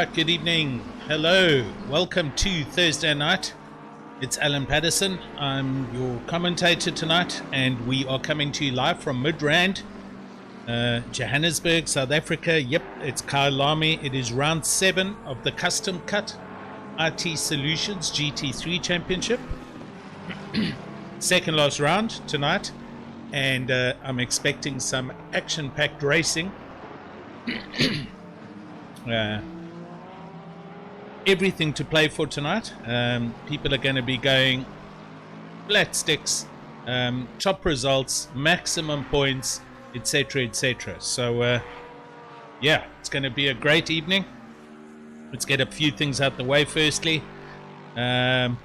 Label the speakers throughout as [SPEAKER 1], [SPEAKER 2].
[SPEAKER 1] Right, good evening. Hello. Welcome to Thursday night. It's Alan Patterson. I'm your commentator tonight, and we are coming to you live from Midrand, Johannesburg, South Africa. Yep, it's Kyalami. It is round 7 of the Custom Cut IT Solutions GT3 Championship. Second last round tonight, and I'm expecting some action-packed racing. Everything to play for tonight. People are going to be going flat sticks, top results, maximum points, etc, etc. So yeah, it's going to be a great evening. Let's get a few things out the way. Firstly, current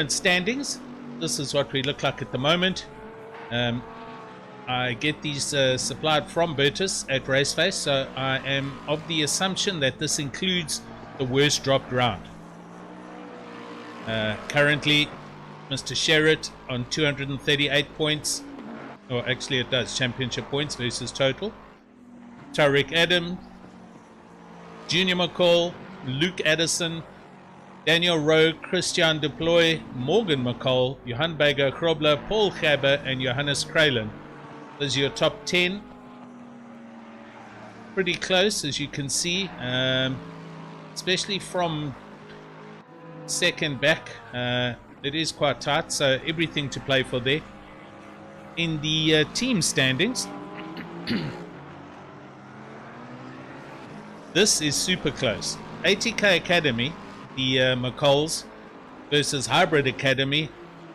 [SPEAKER 1] standings. This is what we look like at the moment. I get these supplied from Bertus at RaceFace, so I am of the assumption that this includes the worst dropped round. Currently, Mr. Sherritt on 238 points, or actually it does, championship points versus total. Tariq Adam, Junior McCall, Luke Addison, Daniel Rowe, Christian Deploy, Morgan McCall, Johan Bago Krobler, Paul Gabber, and Johannes Kralen. Those are your top 10. Pretty close, as you can see, especially from second back. It is quite tight, so everything to play for there. In the team standings, this is super close. ATK Academy, the McCalls, versus Hybrid Academy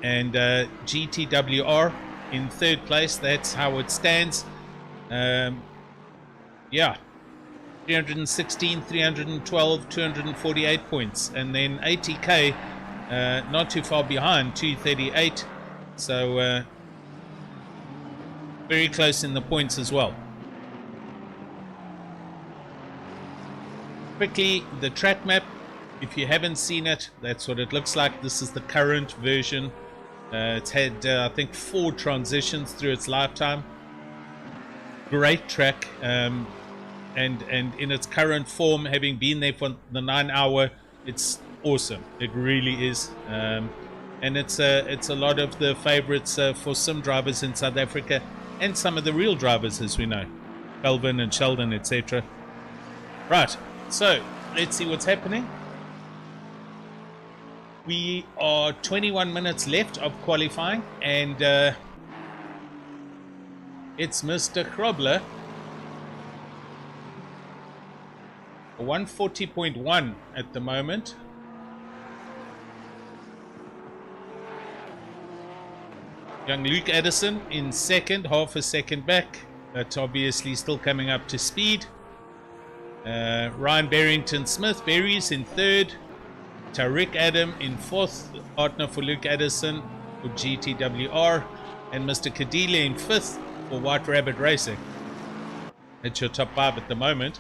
[SPEAKER 1] and GTWR in third place. That's how it stands. Yeah, 316, 312, 248 points, and then ATK not too far behind, 238. So very close in the points as well. Quickly, the track map. If you haven't seen it, that's what it looks like. This is the current version. It's had, I think, 4 transitions through its lifetime. Great track, and in its current form, having been there for the 9 hour, it's awesome. It really is, and it's a lot of the favorites for sim drivers in South Africa, and some of the real drivers, as we know, Kelvin and Sheldon, etc. Right, so let's see what's happening. We are 21 minutes left of qualifying, and it's Mr. Krobler, 140.1 at the moment. Young Luke Addison in second, half a second back, but obviously still coming up to speed. Ryan Barrington Smith, Berries in third. Tariq Adam in fourth, partner for Luke Addison for GTWR, and Mr. Kadile in fifth for White Rabbit Racing. That's your top 5 at the moment.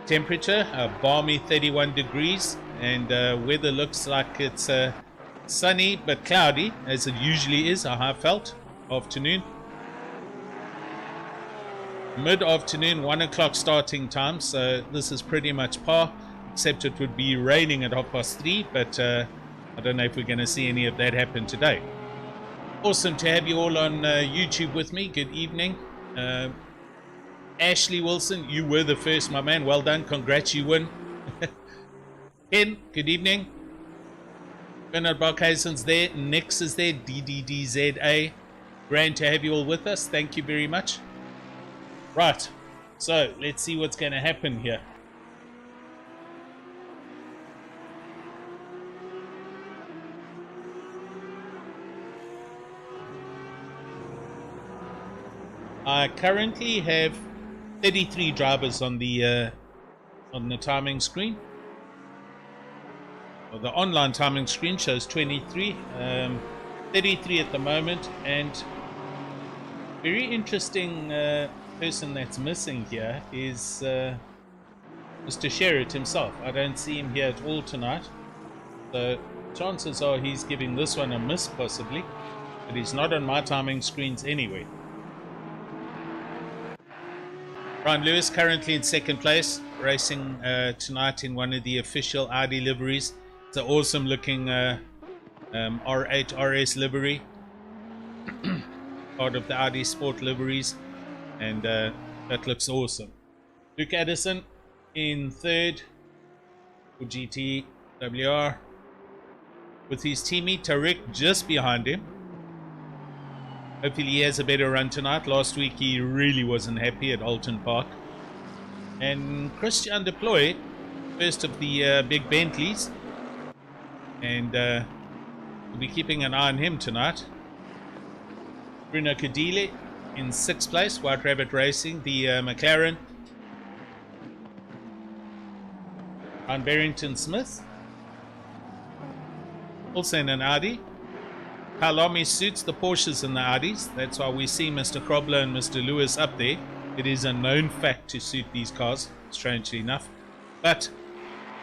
[SPEAKER 1] Temperature, a balmy 31 degrees, and weather looks like it's sunny but cloudy, as it usually is, a high felt afternoon. Mid-afternoon, 1 o'clock starting time, so this is pretty much par. Except it would be raining at 3:30, but I don't know if we're going to see any of that happen today. Awesome to have you all on YouTube with me. Good evening. Ashley Wilson, you were the first, my man. Well done. Congrats, you win. Ken, good evening. Bernard Barkheisen's there. Nix is there. DDDZA. Grand to have you all with us. Thank you very much. Right. So, let's see what's going to happen here. I currently have 33 drivers on the timing screen. Well, the online timing screen shows 23, 33 at the moment, and very interesting person that's missing here is Mr. Sherritt himself. I don't see him here at all tonight, so chances are he's giving this one a miss possibly, but he's not on my timing screens anyway. Brian Lewis currently in second place, racing tonight in one of the official Audi liveries. It's an awesome looking R8 RS livery, part of the Audi Sport liveries, and that looks awesome. Luke Addison in third for GT3, with his teammate Tarek just behind him. Hopefully he has a better run tonight. Last week he really wasn't happy at Alton Park. And Christian Deploy, first of the big Bentleys, and we'll be keeping an eye on him tonight. Bruno Cadile in sixth place, White Rabbit Racing, the McLaren. Ryan Barrington Smith, also in an Audi. Palami suits the Porsches and the Audis. That's why we see Mr. Krobler and Mr. Lewis up there. It is a known fact to suit these cars, strangely enough. But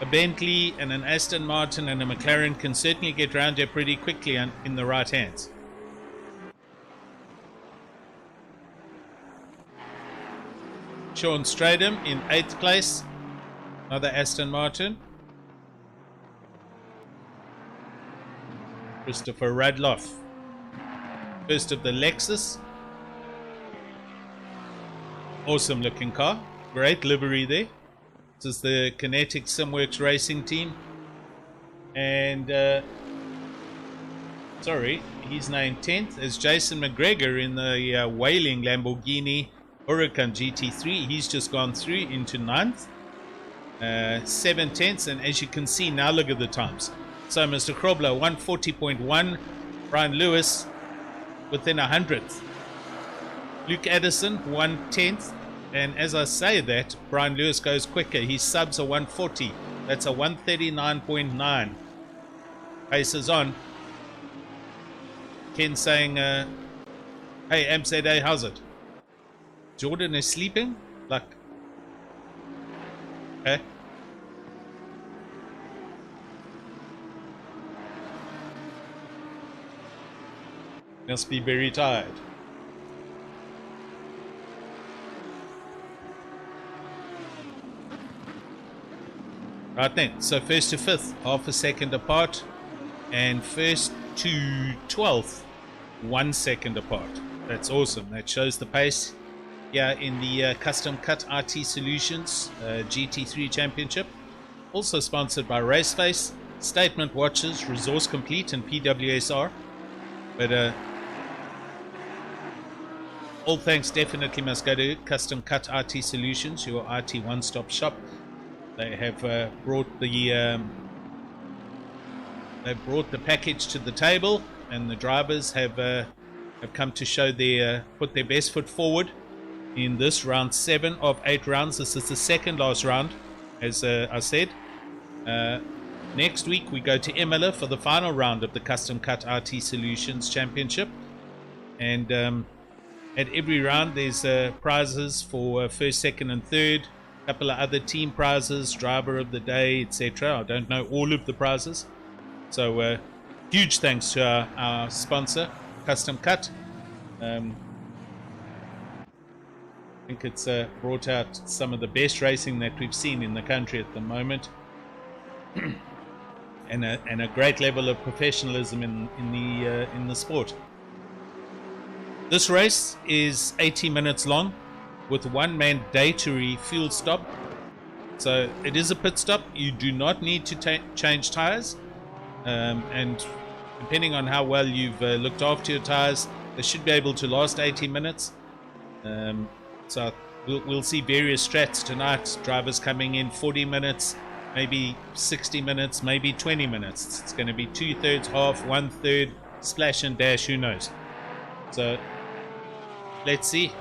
[SPEAKER 1] a Bentley and an Aston Martin and a McLaren can certainly get round here pretty quickly in the right hands. Sean Stradham in 8th place, another Aston Martin. Christopher Radloff, first of the Lexus. Awesome looking car, great livery there. This is the Kinetic Simworks Racing team, and sorry, he's named 10th as Jason McGregor in the Whaling Lamborghini Huracan GT3. He's just gone through into 9th, 7/10ths, and as you can see now, look at the times. So Mr. Krobler 140.1, Brian Lewis within 100th, Luke Addison 1/10th, and as I say that, Brian Lewis goes quicker. His subs are 140. That's a 139.9. Pace is on. Ken saying, hey MZA, how's it? Jordan is sleeping? Like, okay. Must be very tired. Right then, so first to fifth, half a second apart, and first to 12th, 1 second apart. That's awesome. That shows the pace here in the Custom Cut RT Solutions GT3 Championship. Also sponsored by RaceFace, Statement Watches, Resource Complete, and PWSR. But all thanks definitely must go to Custom Cut RT Solutions, your RT one-stop shop. They have brought the package to the table, and the drivers have come to show their put their best foot forward in this round 7 of 8 rounds. This is the second last round, as I said. Next week we go to Imola for the final round of the Custom Cut RT Solutions Championship, and at every round there's prizes for first, second and third, a couple of other team prizes, driver of the day, etc. I don't know all of the prizes, so huge thanks to our sponsor Custom Cut. I think it's brought out some of the best racing that we've seen in the country at the moment. And a great level of professionalism in the sport. This race is 80 minutes long with one mandatory fuel stop. So it is a pit stop. You do not need to change tires, and depending on how well you've looked after your tires, they should be able to last 80 minutes. So we'll see various strats tonight. Drivers coming in 40 minutes, maybe 60 minutes, maybe 20 minutes. It's going to be 2/3, half, 1/3, splash and dash, who knows. So let's see.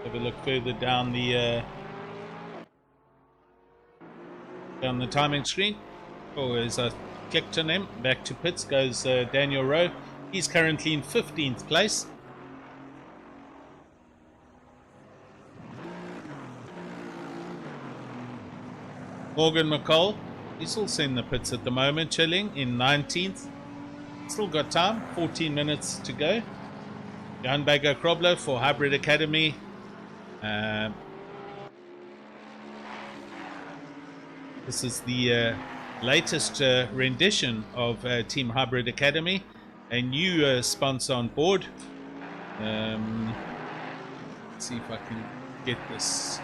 [SPEAKER 1] Have a look further down the timing screen. Oh, as I clicked on him, back to pits goes Daniel Rowe. He's currently in 15th place. Morgan McCall He's also in the pits at the moment, chilling in 19th. Still got time, 14 minutes to go. Jan Bagger Krobler for Hybrid Academy. This is the latest rendition of Team Hybrid Academy, a new sponsor on board. Let's see if I can get this.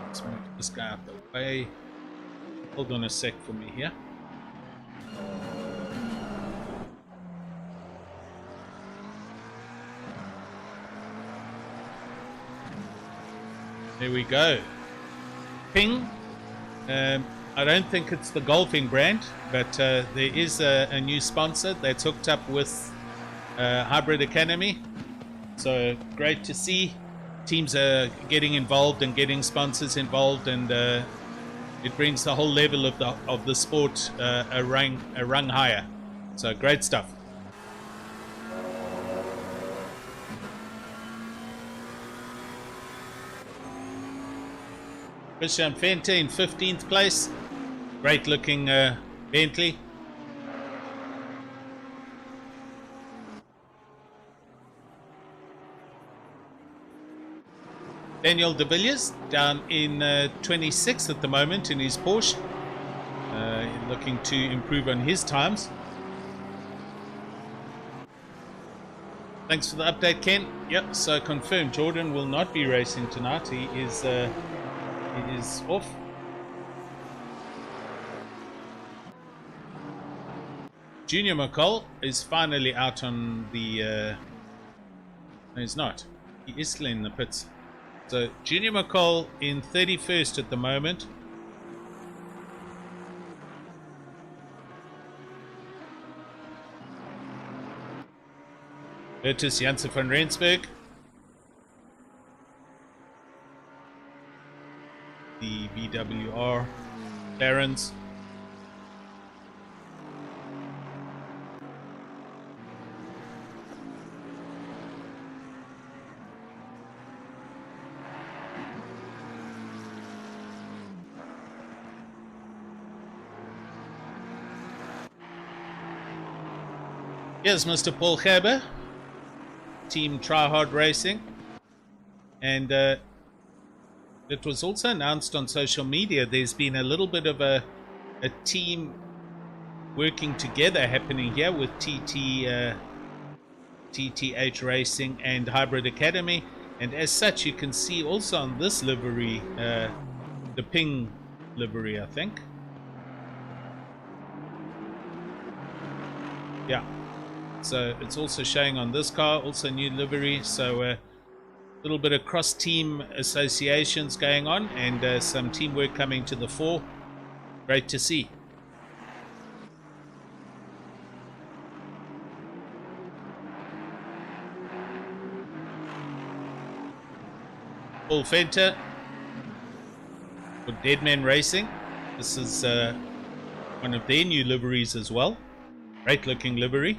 [SPEAKER 1] Let's move this guy out the way. Hold on a sec for me here. There we go. Ping. I don't think it's the golfing brand, but there is a new sponsor that's hooked up with Hybrid Academy. So great to see. Teams are getting involved and getting sponsors involved, and it brings the whole level of the sport a rung higher. So great stuff. Christian Fente in 15th place. Great looking Bentley. Daniel de Villiers down in 26th at the moment in his Porsche. Looking to improve on his times. Thanks for the update, Ken. Yep, so confirmed. Jordan will not be racing tonight. He is off. Junior McCall is finally out on the... no, he's not. He is still in the pits. So Junior McCall in 31st at the moment. Bertus Janssen van Rensburg. The BWR Barons. Here's Mr. Paul Gerber, Team Tryhard Racing, and it was also announced on social media there's been a little bit of a team working together happening here with TTH Racing and Hybrid Academy, and as such you can see also on this livery, the Ping livery, I think. Yeah. So it's also showing on this car, also new livery. So a little bit of cross-team associations going on, and some teamwork coming to the fore. Great to see. Paul Fenter for Deadman Racing. This is one of their new liveries as well. Great looking livery.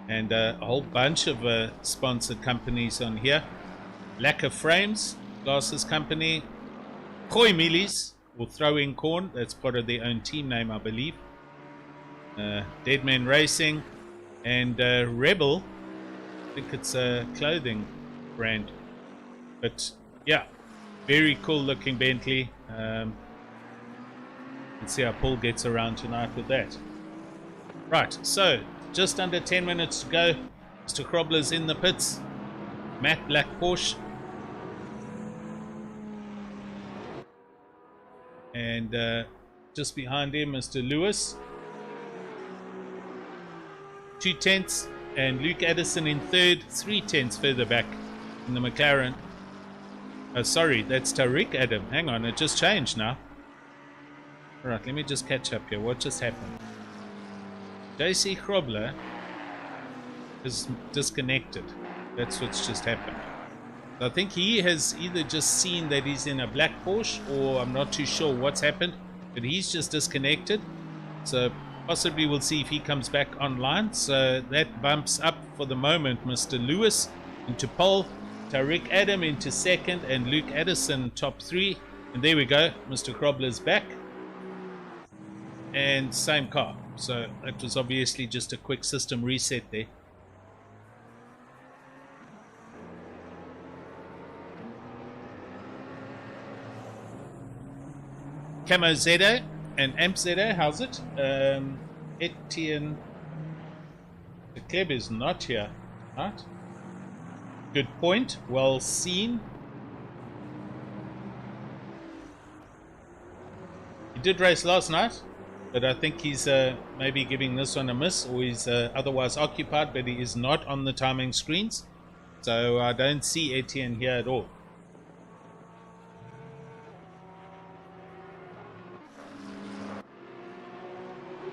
[SPEAKER 1] And a whole bunch of sponsored companies on here. Lacquer Frames, Glasses Company, Koi Mealies, or Throwing Corn, that's part of their own team name, I believe. Deadman Racing, and Rebel, I think it's a clothing brand. But yeah, very cool looking Bentley. Let's see how Paul gets around tonight with that. Right, so just under 10 minutes to go. Mr. Krobler's in the pits. Matte black Porsche. And just behind him, Mr. Lewis. 2 tenths. And Luke Addison in third. 3 tenths further back in the McLaren. Oh, sorry, that's Tariq Adam. Hang on, it just changed now. Alright, let me just catch up here. What just happened? JC Krobler is disconnected. That's what's just happened. I think he has either just seen that he's in a black Porsche, or I'm not too sure what's happened, but he's just disconnected. So possibly we'll see if he comes back online. So that bumps up for the moment Mr. Lewis into pole, Tariq Adam into second, and Luke Addison top 3. And there we go, Mr. Krobler's back. and same car. So that was obviously just a quick system reset there. Camo Zedo and Amp Zedo, how's it? Etienne the Kleb is not here, right? Good point, well seen. He did race last night, but I think he's maybe giving this one a miss, or he's otherwise occupied, but he is not on the timing screens. So I don't see Etienne here at all.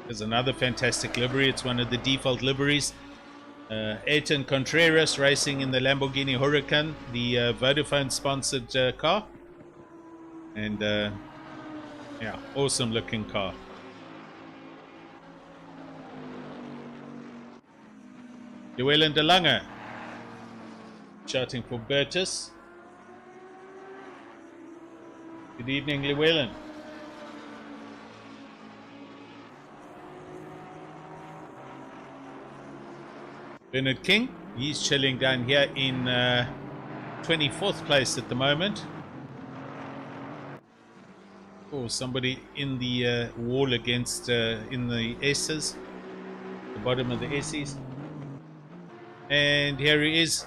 [SPEAKER 1] There's another fantastic livery. It's one of the default liveries. Ayrton Contreras racing in the Lamborghini Huracan, the Vodafone sponsored car. And yeah, awesome looking car. Llewellyn de Lange shouting for Bertus. Good evening, Llewellyn. Bernard King, he's chilling down here in 24th place at the moment. Oh, somebody in the wall against in the S's, the bottom of the S's. And here he is,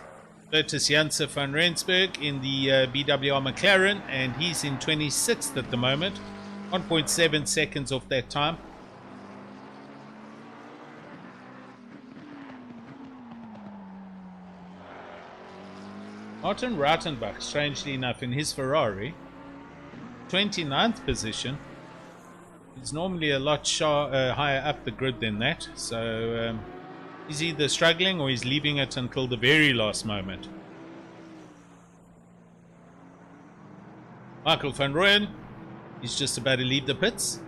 [SPEAKER 1] Bertus Janse van Rensburg in the BWR McLaren, and he's in 26th at the moment, 1.7 seconds off that time. Martin Rautenbach, strangely enough, in his Ferrari, 29th position. He's normally a lot higher up the grid than that, so he's either struggling or he's leaving it until the very last moment. Michael van Rooyen, he's just about to leave the pits.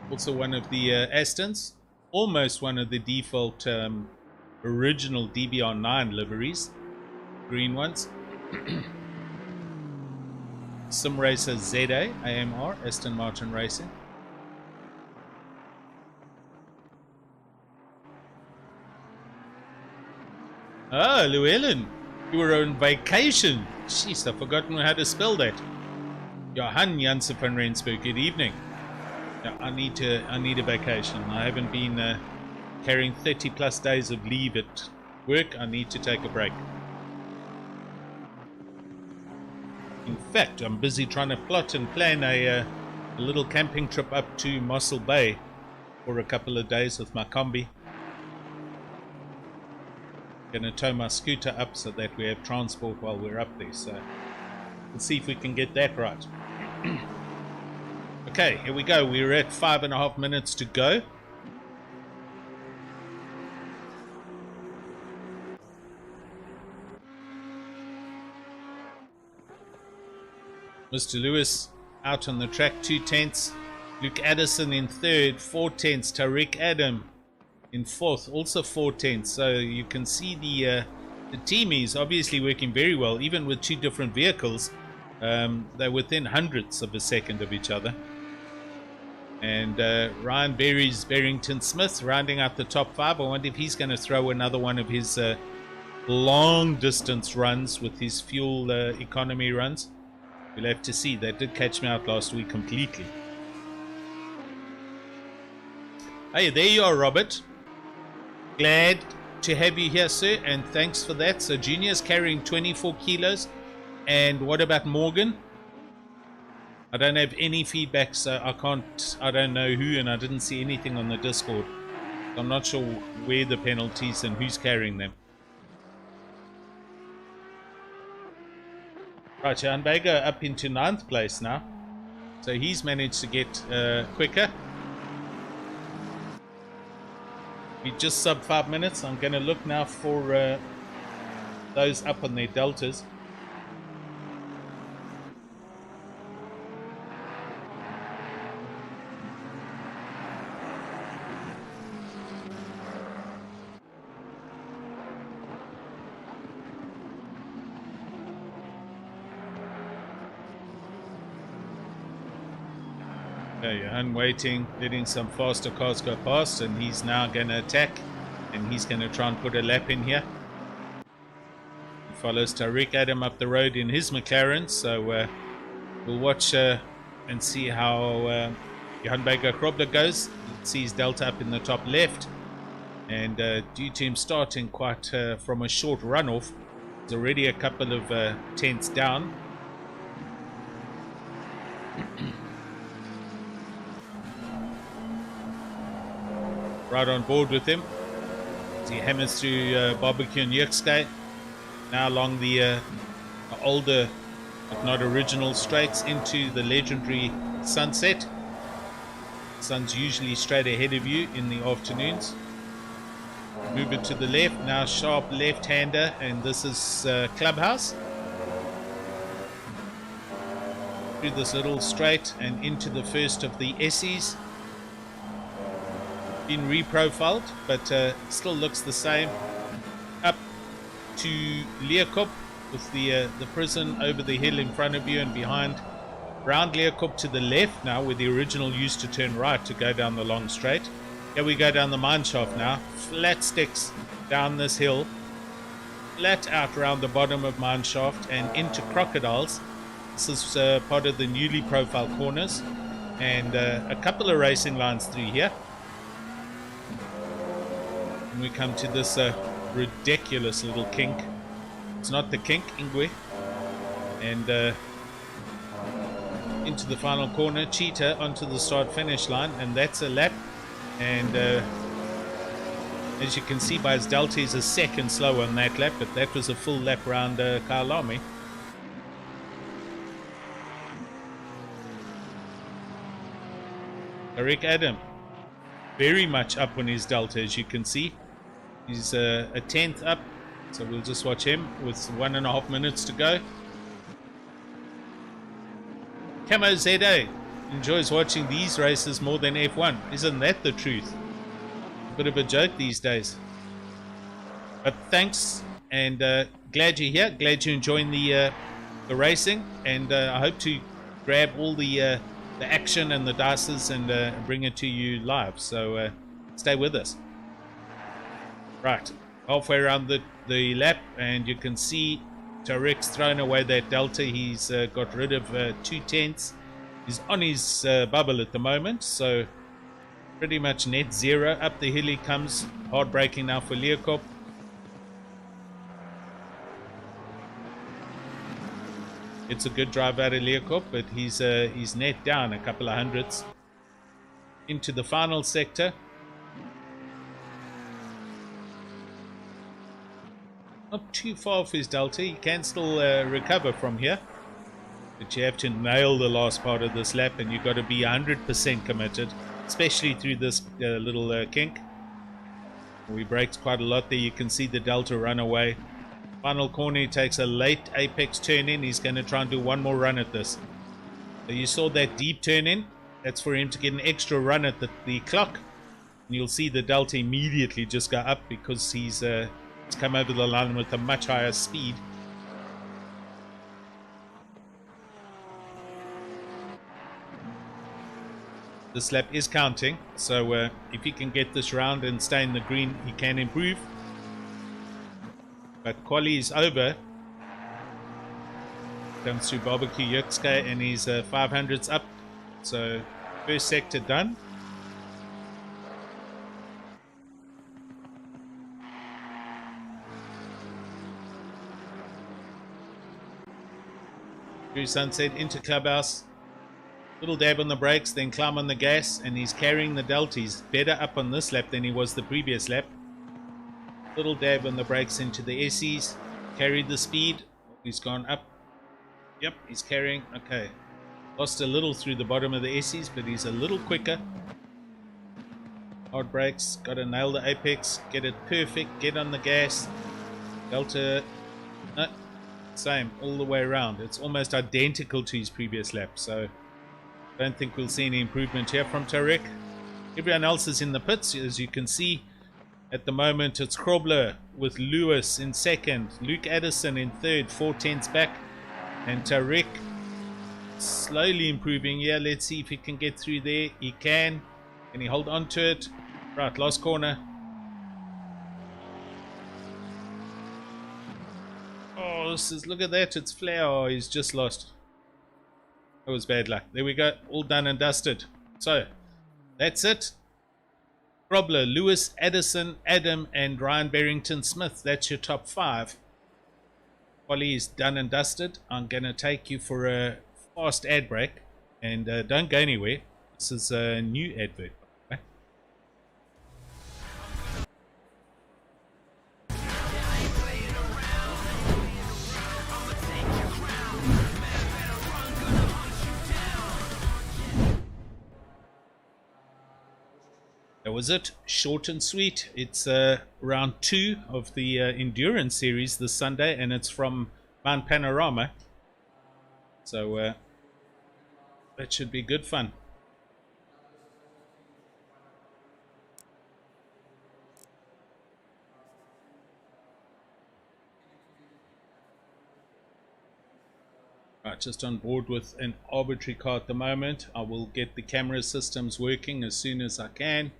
[SPEAKER 1] Also one of the Astons, almost one of the default original DBR9 liveries, green ones. Sim Racer ZA AMR, Aston Martin Racing. Ah, Llewellyn, you were on vacation. Jeez, I've forgotten how to spell that. Johan Janse van Rensburg, good evening. Yeah, I need a vacation. I haven't been carrying 30 plus days of leave at work. I need to take a break. In fact, I'm busy trying to plot and plan a little camping trip up to Mossel Bay for a couple of days with my combi. Gonna tow my scooter up so that we have transport while we're up there, so we'll see if we can get that right. Okay, here we go. We're at 5.5 minutes to go. Mr. Lewis out on the track, 2/10. Luke Addison in third, 4/10. Tariq Adam in fourth, also 4/10. So you can see the team is obviously working very well, even with two different vehicles. They're within hundredths of a second of each other. And Ryan Berry's Barrington Smith rounding out the top five. I wonder if he's going to throw another one of his long distance runs with his fuel economy runs. We'll have to see. That did catch me out last week completely. Hey, there you are, Robert. Glad to have you here, sir, and thanks for that. So Junior's carrying 24 kilos. And what about Morgan? I don't have any feedback, so I don't know who, and I didn't see anything on the Discord. I'm not sure where the penalties and who's carrying them. Right, Jan Baker up into 9th place now. So he's managed to get quicker. We just sub 5 minutes. I'm going to look now for those up on their deltas. Johan waiting, letting some faster cars go past, and he's now going to attack, and he's going to try and put a lap in here. He follows Tariq Adam up the road in his McLaren, so we'll watch and see how Johan Krobler goes. You can see his delta up in the top left, and due to him starting quite from a short runoff, there's already a couple of tenths down. Right on board with him as he hammers through Barbecue and Yerkskate, now along the older but not original straights into the legendary Sunset. Sun's usually straight ahead of you in the afternoons. Move it to the left, now sharp left-hander, and this is Clubhouse. Through this little straight and into the first of the Essies. Been reprofiled, but still looks the same. Up to Leerkop with the prison over the hill in front of you and behind. Round Leerkop to the left now, where the original used to turn right to go down the long straight. Here we go down the mine shaft now. Flat sticks down this hill. Flat out around the bottom of mine shaft and into Crocodiles. This is part of the newly profiled corners. And a couple of racing lines through here. And we come to this ridiculous little kink. It's not the kink, Ingwe. And into the final corner, Cheetah onto the start-finish line, and that's a lap. And as you can see by his delta, he's a second slower on that lap, but that was a full lap around Kyle Army. Tariq Adam, very much up on his delta, as you can see. He's a tenth up, so we'll just watch him with 1.5 minutes to go. Camo ZA enjoys watching these races more than F1. Isn't that the truth? A bit of a joke these days. But thanks, and glad you're here. Glad you're enjoying the racing, and I hope to grab all the action and the dices and bring it to you live. So stay with us. Right, halfway around the lap, and you can see Tariq's thrown away that delta. He's got rid of 2 tenths. He's on his bubble at the moment, so pretty much net zero. Up the hill he comes, hard braking now for Leerkop. It's a good drive out of Leerkop, but he's net down a couple of hundredths. Into the final sector. Not too far off his delta. He can still recover from here, but you have to nail the last part of this lap, and you've got to be 100% committed, especially through this little kink. We braked quite a lot there. You can see the delta run away. Final corner, he takes a late apex turn in. He's going to try and do one more run at this. So you saw that deep turn in. That's for him to get an extra run at the clock, and you'll see the delta immediately just go up because he's come over the line with a much higher speed. This lap is counting, so if he can get this round and stay in the green, he can improve. But quali is over. Comes through Barbecue Yerkskate, and he's 500s up. So first sector done. Through Sunset into Clubhouse. Little dab on the brakes, then climb on the gas, and he's carrying the delta. He's better up on this lap than he was the previous lap. Little dab on the brakes into the Essies. Carried the speed. He's gone up. Yep, he's carrying. Okay. Lost a little through the bottom of the Essies, but he's a little quicker. Hard brakes. Got to nail the apex. Get it perfect. Get on the gas. Delta. No. Same all the way around. It's almost identical to his previous lap, so don't think we'll see any improvement here from Tariq. Everyone else is in the pits, as you can see. At the moment, it's Krobler with Lewis in second, Luke Addison in third, 4 tenths back, and Tariq slowly improving here. Let's see if he can get through there. He can. Can he hold on to it? Right, last corner. Oh, this is, look at that. It's Flair. Oh, he's just lost. That was bad luck. There we go. All done and dusted. So, that's it. Grobler, Lewis, Addison, Adam, and Ryan Barrington Smith. That's your top 5. Quali is done and dusted. I'm going to take you for a fast ad break. And don't go anywhere. This is a new advert. That was it. Short and sweet. It's round 2 of the endurance series this Sunday, and it's from Mount Panorama. So that should be good fun. Right, just on board with an arbitrary car at the moment. I will get the camera systems working as soon as I can.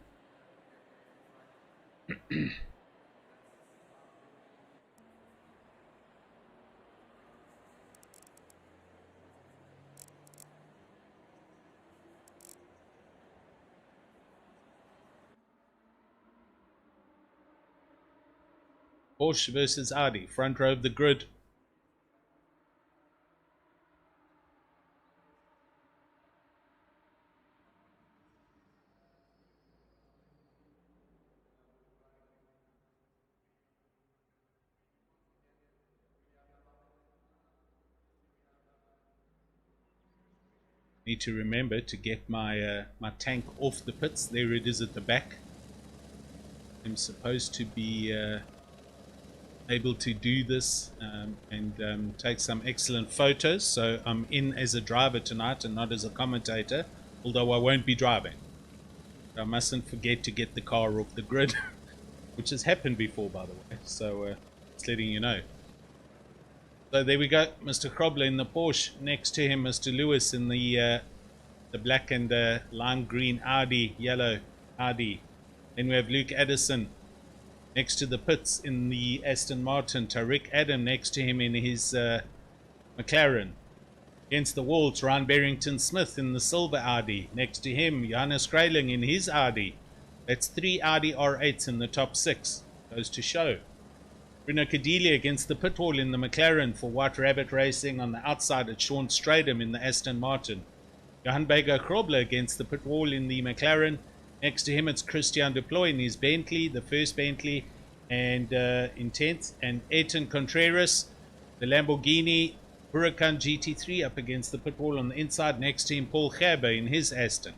[SPEAKER 1] Porsche versus Audi, front row of the grid. Need to remember to get my my tank off the pits. There it is at the back. I'm supposed to be able to do this and take some excellent photos. So I'm in as a driver tonight and not as a commentator, although I won't be driving. I mustn't forget to get the car off the grid, which has happened before, by the way. So just letting you know. So there we go, Mr. Krobler in the Porsche. Next to him, Mr. Lewis in the black and lime green Audi, yellow Audi. Then we have Luke Addison next to the pits in the Aston Martin. Tariq Adam next to him in his McLaren. Against the walls, Ryan Barrington Smith in the silver Audi. Next to him, Johannes Grayling in his Audi. That's 3 Audi R8s in the top 6. Goes to show. Bruno Cadelia against the pit wall in the McLaren for White Rabbit Racing. On the outside, it's Sean Stradham in the Aston Martin. Johan Bego Krobler against the pit wall in the McLaren. Next to him, it's Christian Deploy in his Bentley, the first Bentley, and in 10th. And Ayrton Contreras, the Lamborghini Huracan GT3 up against the pit wall on the inside. Next to him, Paul Gerber in his Aston.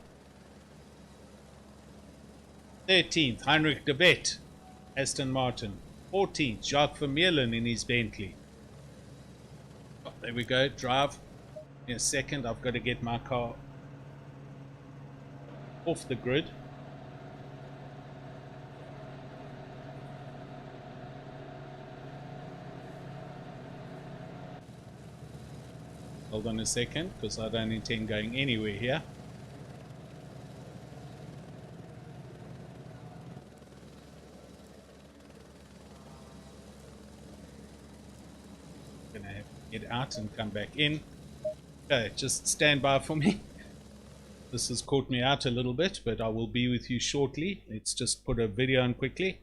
[SPEAKER 1] 13th, Heinrich de Wet, Aston Martin. 14th, Jacques Vermeulen in his Bentley. Oh, there we go, drive. In a second, I've got to get my car off the grid. Hold on a second, because I don't intend going anywhere here. Gonna have to get out and come back in. Okay, just stand by for me. This has caught me out a little bit, but I will be with you shortly. Let's just put a video on quickly.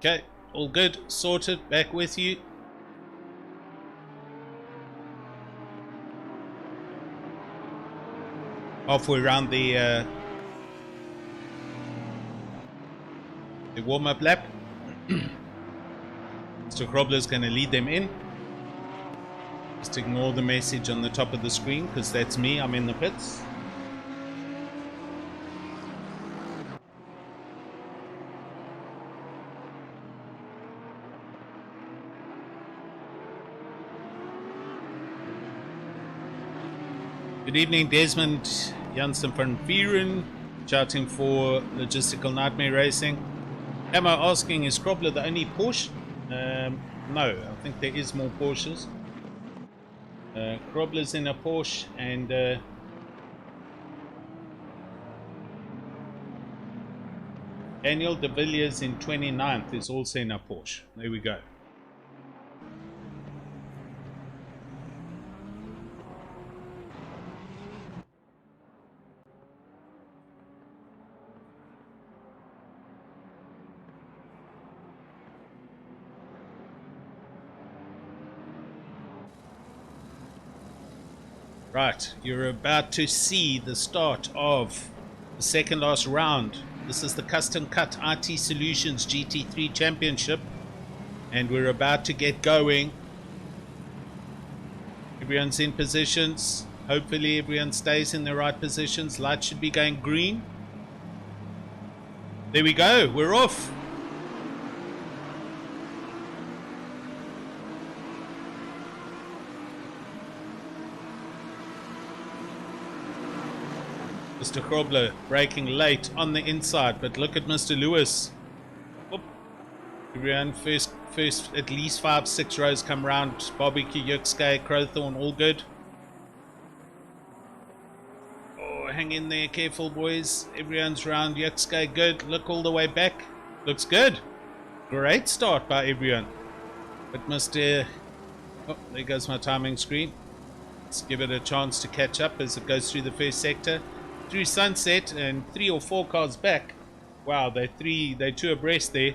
[SPEAKER 1] Okay, all good, sorted, back with you. Halfway around the warm-up lap. Mr. Krobler's going to lead them in. Just ignore the message on the top of the screen because that's me, I'm in the pits. Good evening, Desmond Janssen van Vieren, chatting for Logistical Nightmare Racing. Am I asking, is Krobler the only Porsche? No, I think there is more Porsches. Krobler's in a Porsche, and Daniel de Villiers in 29th is also in a Porsche. There we go. Right, you're about to see the start of the second last round. This is the Custom Cut IT Solutions GT3 Championship, and we're about to get going. Everyone's in positions. Hopefully everyone stays in the right positions. Light should be going green. There we go, we're off. Mr. Krobler braking late on the inside, but look at Mr. Lewis. Oop. Everyone first at least 5-6 rows come round. Barbecue, Yuxkay, Crowthorne, all good. Oh, hang in there, careful boys. Everyone's round. Yuxkay, good. Look all the way back. Looks good. Great start by everyone. But Mr. Oh, there goes my timing screen. Let's give it a chance to catch up as it goes through the first sector. Through Sunset and 3 or 4 cars back. Wow, they're 2 abreast there.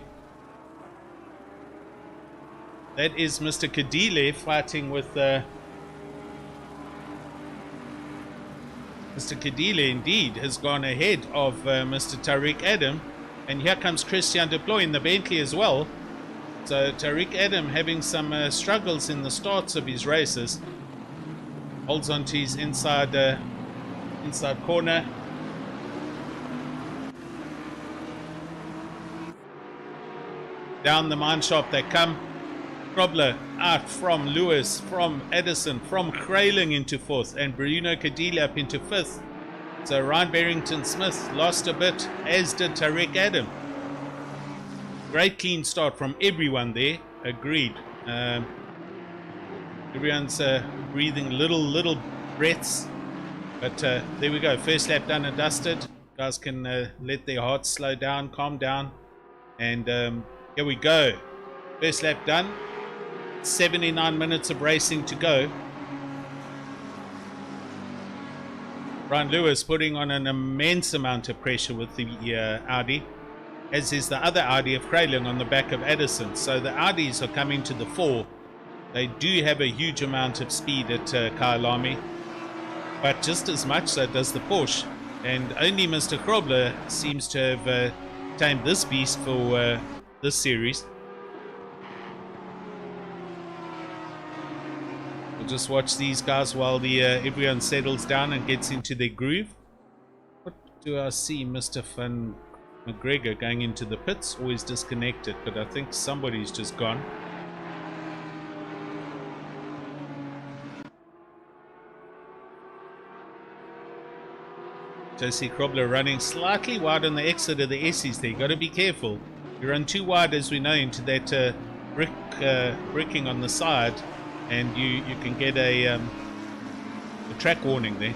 [SPEAKER 1] That is Mr. Kadile fighting with Mr. Kadile indeed has gone ahead of Mr. Tariq Adam, and here comes Christian Deploy in the Bentley as well. So Tariq Adam having some struggles in the starts of his races. Holds on to his inside corner. Down the mine shaft they come. Krobler out from Lewis, from Edison, from Krailing into 4th, and Bruno Cadile up into 5th. So Ryan Barrington Smith lost a bit, as did Tariq Adam. Great clean start from everyone there. Agreed. Everyone's breathing little breaths. But there we go, first lap done and dusted. Guys can let their hearts slow down, calm down. And here we go. First lap done. 79 minutes of racing to go. Brian Lewis putting on an immense amount of pressure with the Audi, as is the other Audi of Krailing on the back of Addison. So the Audis are coming to the fore. They do have a huge amount of speed at Kyalami. But just as much so does the Porsche, and only Mr. Krobler seems to have tamed this beast for this series. We'll just watch these guys while everyone settles down and gets into their groove. What do I see? Mr. Van McGregor going into the pits, always disconnected, but I think somebody's just gone. Josie Krobler running slightly wide on the exit of the Essies there. Got to be careful. You run too wide, as we know, into that bricking on the side, and you can get a track warning there.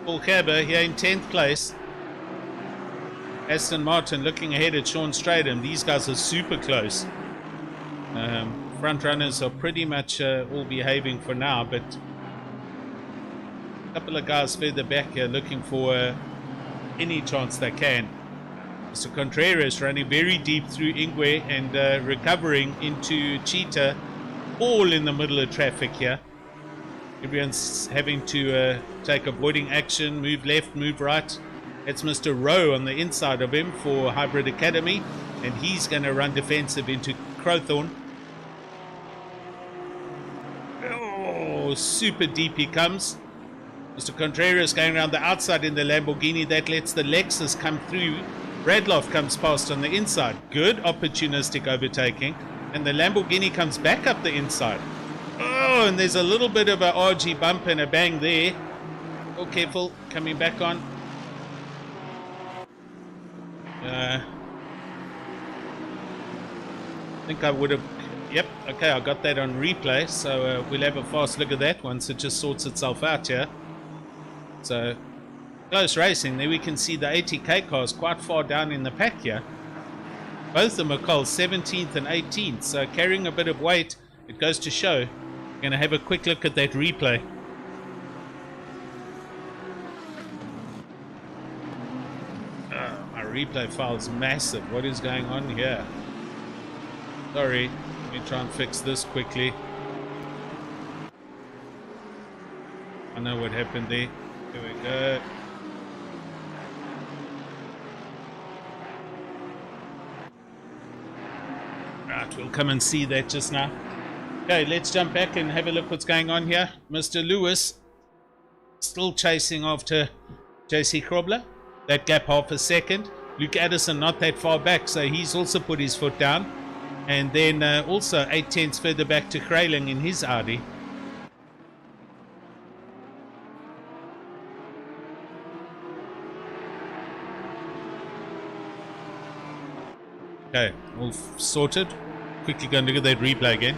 [SPEAKER 1] Paul Cabber here in 10th place. Aston Martin looking ahead at Sean Stradham. These guys are super close. front runners are pretty much all behaving for now, but a couple of guys further back here looking for any chance they can. Mr. Contreras running very deep through Ingwe and recovering into Cheetah, all in the middle of traffic here. Everyone's having to take avoiding action, move left, move right. That's Mr. Rowe on the inside of him for Hybrid Academy, and he's going to run defensive into Crowthorne. Oh, super deep he comes. Mr. Contreras going around the outside in the Lamborghini. That lets the Lexus come through. Bradloff comes past on the inside. Good opportunistic overtaking. And the Lamborghini comes back up the inside. Oh, and there's a little bit of a RG bump and a bang there. Oh, careful. Coming back on. I think I would have... Yep, okay, I got that on replay. So we'll have a fast look at that once it just sorts itself out here. So, close racing. There we can see the 80k cars quite far down in the pack here. Both of them are called 17th and 18th. So, carrying a bit of weight, it goes to show. We're going to have a quick look at that replay. My replay file is massive. What is going on here? Sorry. Let me try and fix this quickly. I know what happened there. Here we go. Right, we'll come and see that just now. Okay, let's jump back and have a look what's going on here. Mr. Lewis still chasing after JC Krobler. That gap half a second. Luke Addison not that far back, so he's also put his foot down. And then also 8/10 further back to Kraling in his Audi. Okay, all sorted. Quickly going to look at that replay again.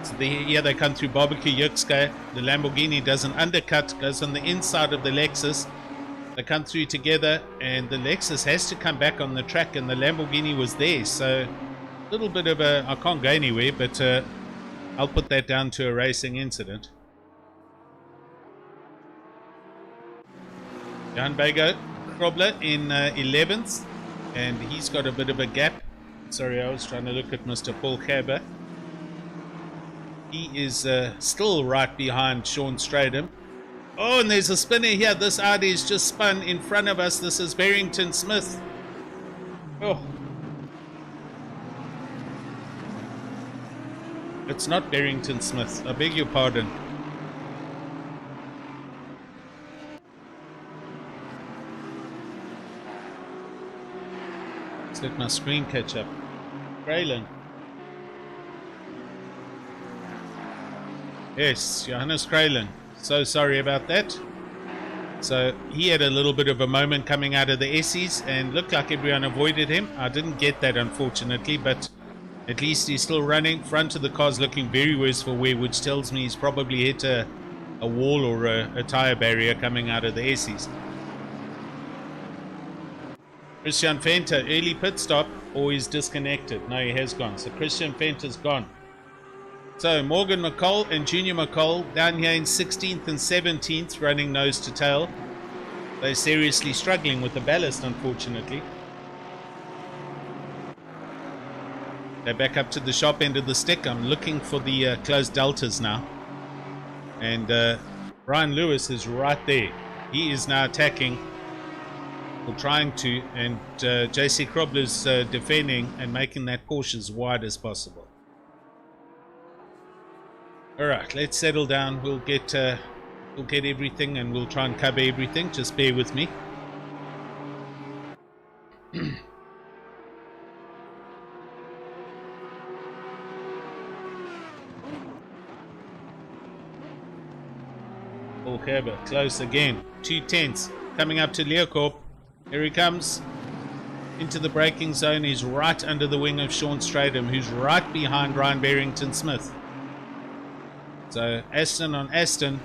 [SPEAKER 1] So here they come through Barbecue Yukska. The Lamborghini does an undercut, goes on the inside of the Lexus. They come through together, and the Lexus has to come back on the track, and the Lamborghini was there. So a little bit of a... I can't go anywhere, but I'll put that down to a racing incident. Jan Bago Krobler in 11th. And he's got a bit of a gap. Sorry, I was trying to look at Mr. Paul Kerber. He is still right behind Sean Stradham. Oh, and there's a spinner here. This Audi is just spun in front of us. This is Barrington Smith. Oh. It's not Barrington Smith. I beg your pardon. Let my screen catch up. Kraling. Yes, Johannes Kraling. So sorry about that. So he had a little bit of a moment coming out of the Essies and looked like everyone avoided him. I didn't get that, unfortunately, but at least he's still running. Front of the car's looking very worse for wear, which tells me he's probably hit a wall or a tire barrier coming out of the Essies. Christian Venter, early pit stop, or he's disconnected. No, he has gone. So Christian Venter's gone. So Morgan McCall and Junior McCall down here in 16th and 17th, running nose to tail. They're seriously struggling with the ballast, unfortunately. They're back up to the sharp end of the stick. I'm looking for the closed deltas now. And Brian Lewis is right there. He is now attacking. Or trying to, and JC Krobler's defending and making that Porsche as wide as possible. Alright, let's settle down. We'll get everything and we'll try and cover everything. Just bear with me. Paul Kerber, close again. 2/10 coming up to Leocorp. Here he comes into the braking zone. He's right under the wing of Sean Stradham, who's right behind Ryan Barrington Smith. So Aston on Aston.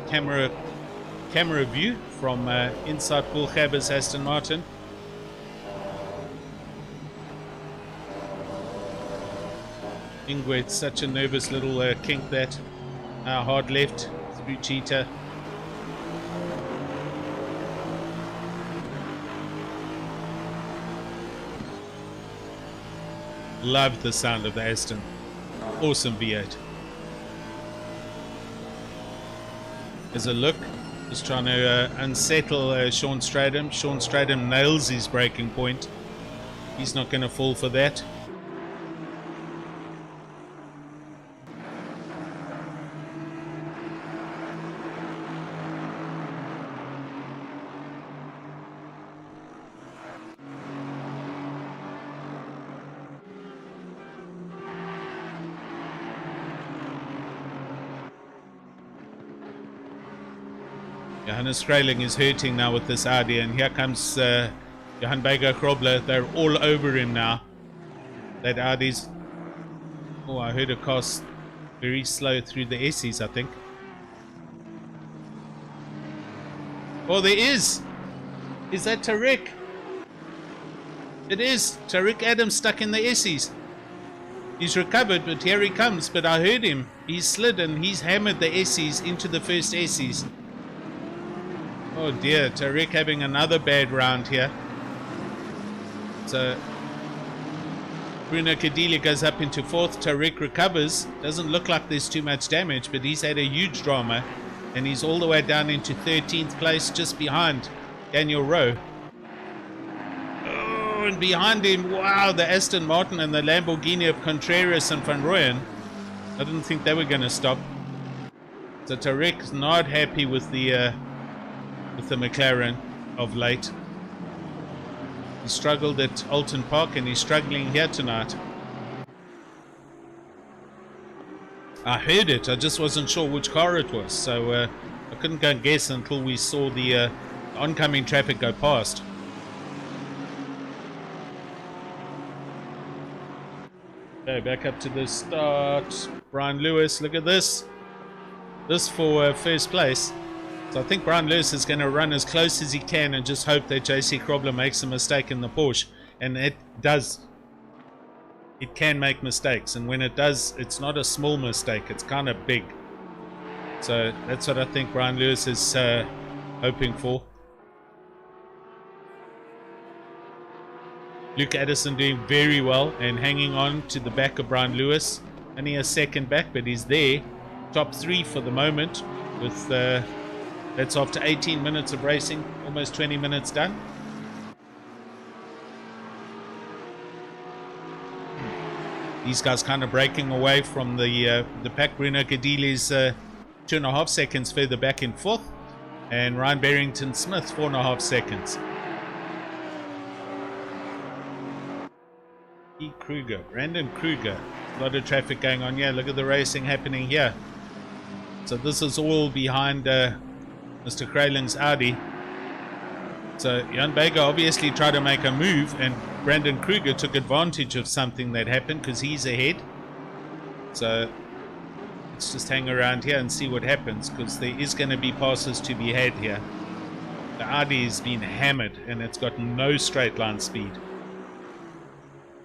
[SPEAKER 1] camera view from inside Paul Gabber's Aston Martin. Ingrid's such a nervous little kink that. Hard left through Cheetah. Love the sound of the Aston. Awesome V8. As a look, just trying to unsettle Sean Stradham. Sean Stradham nails his braking point. He's not going to fall for that. Johannes Skrailing is hurting now with this Audi, and here comes Johan Bega-Grobler. They're all over him now. That Audi's... Oh, I heard a car very slow through the Essies, I think. Oh, there is! Is that Tariq? It is! Tariq Adams stuck in the Essies. He's recovered, but here he comes. But I heard him. He's slid and he's hammered the Essies into the first Essies. Oh dear, Tariq having another bad round here. So Bruno Cadillo goes up into 4th. Tariq recovers. Doesn't look like there's too much damage, but he's had a huge drama. And he's all the way down into 13th place, just behind Daniel Rowe. Oh, and behind him, wow, the Aston Martin and the Lamborghini of Contreras and Van Rooyen. I didn't think they were going to stop. So Tariq's not happy with the McLaren of late. He struggled at Alton Park and he's struggling here tonight. I heard it, I just wasn't sure which car it was, so I couldn't go and guess until we saw the oncoming traffic go past. Okay, back up to the start. Brian Lewis, look at this. This for first place. So I think Brian Lewis is going to run as close as he can and just hope that JC Grobler makes a mistake in the Porsche. And it does. It can make mistakes. And when it does, it's not a small mistake. It's kind of big. So that's what I think Brian Lewis is hoping for. Luke Addison doing very well and hanging on to the back of Brian Lewis. Only a second back, but he's there. Top 3 for the moment with... That's after 18 minutes of racing, almost 20 minutes done. These guys kind of breaking away from the pack. Bruno Cadillo's 2.5 seconds further back in 4th. And Ryan Barrington-Smith 4.5 seconds. E. Kruger, Brandon Kruger. A lot of traffic going on here. Look at the racing happening here. So this is all behind... Mr. Krayling's Audi. So Jan Baker obviously tried to make a move, and Brandon Kruger took advantage of something that happened because he's ahead. So let's just hang around here and see what happens, because there is going to be passes to be had here. The Audi has been hammered and it's got no straight line speed.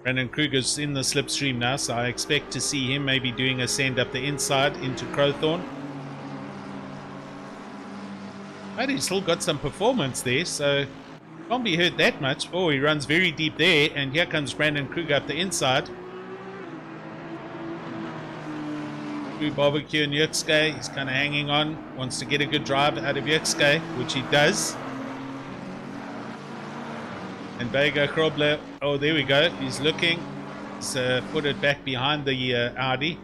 [SPEAKER 1] Brandon Kruger's in the slipstream now, so I expect to see him maybe doing a send up the inside into Crowthorne. But he's still got some performance there, so can't be hurt that much. Oh, he runs very deep there, and here comes Brandon Kruger up the inside. Through Barbecue and Yerkske, he's kind of hanging on, wants to get a good drive out of Yerkske, which he does. And Bega-Grobler, oh, there we go, he's looking. He's put it back behind the Audi.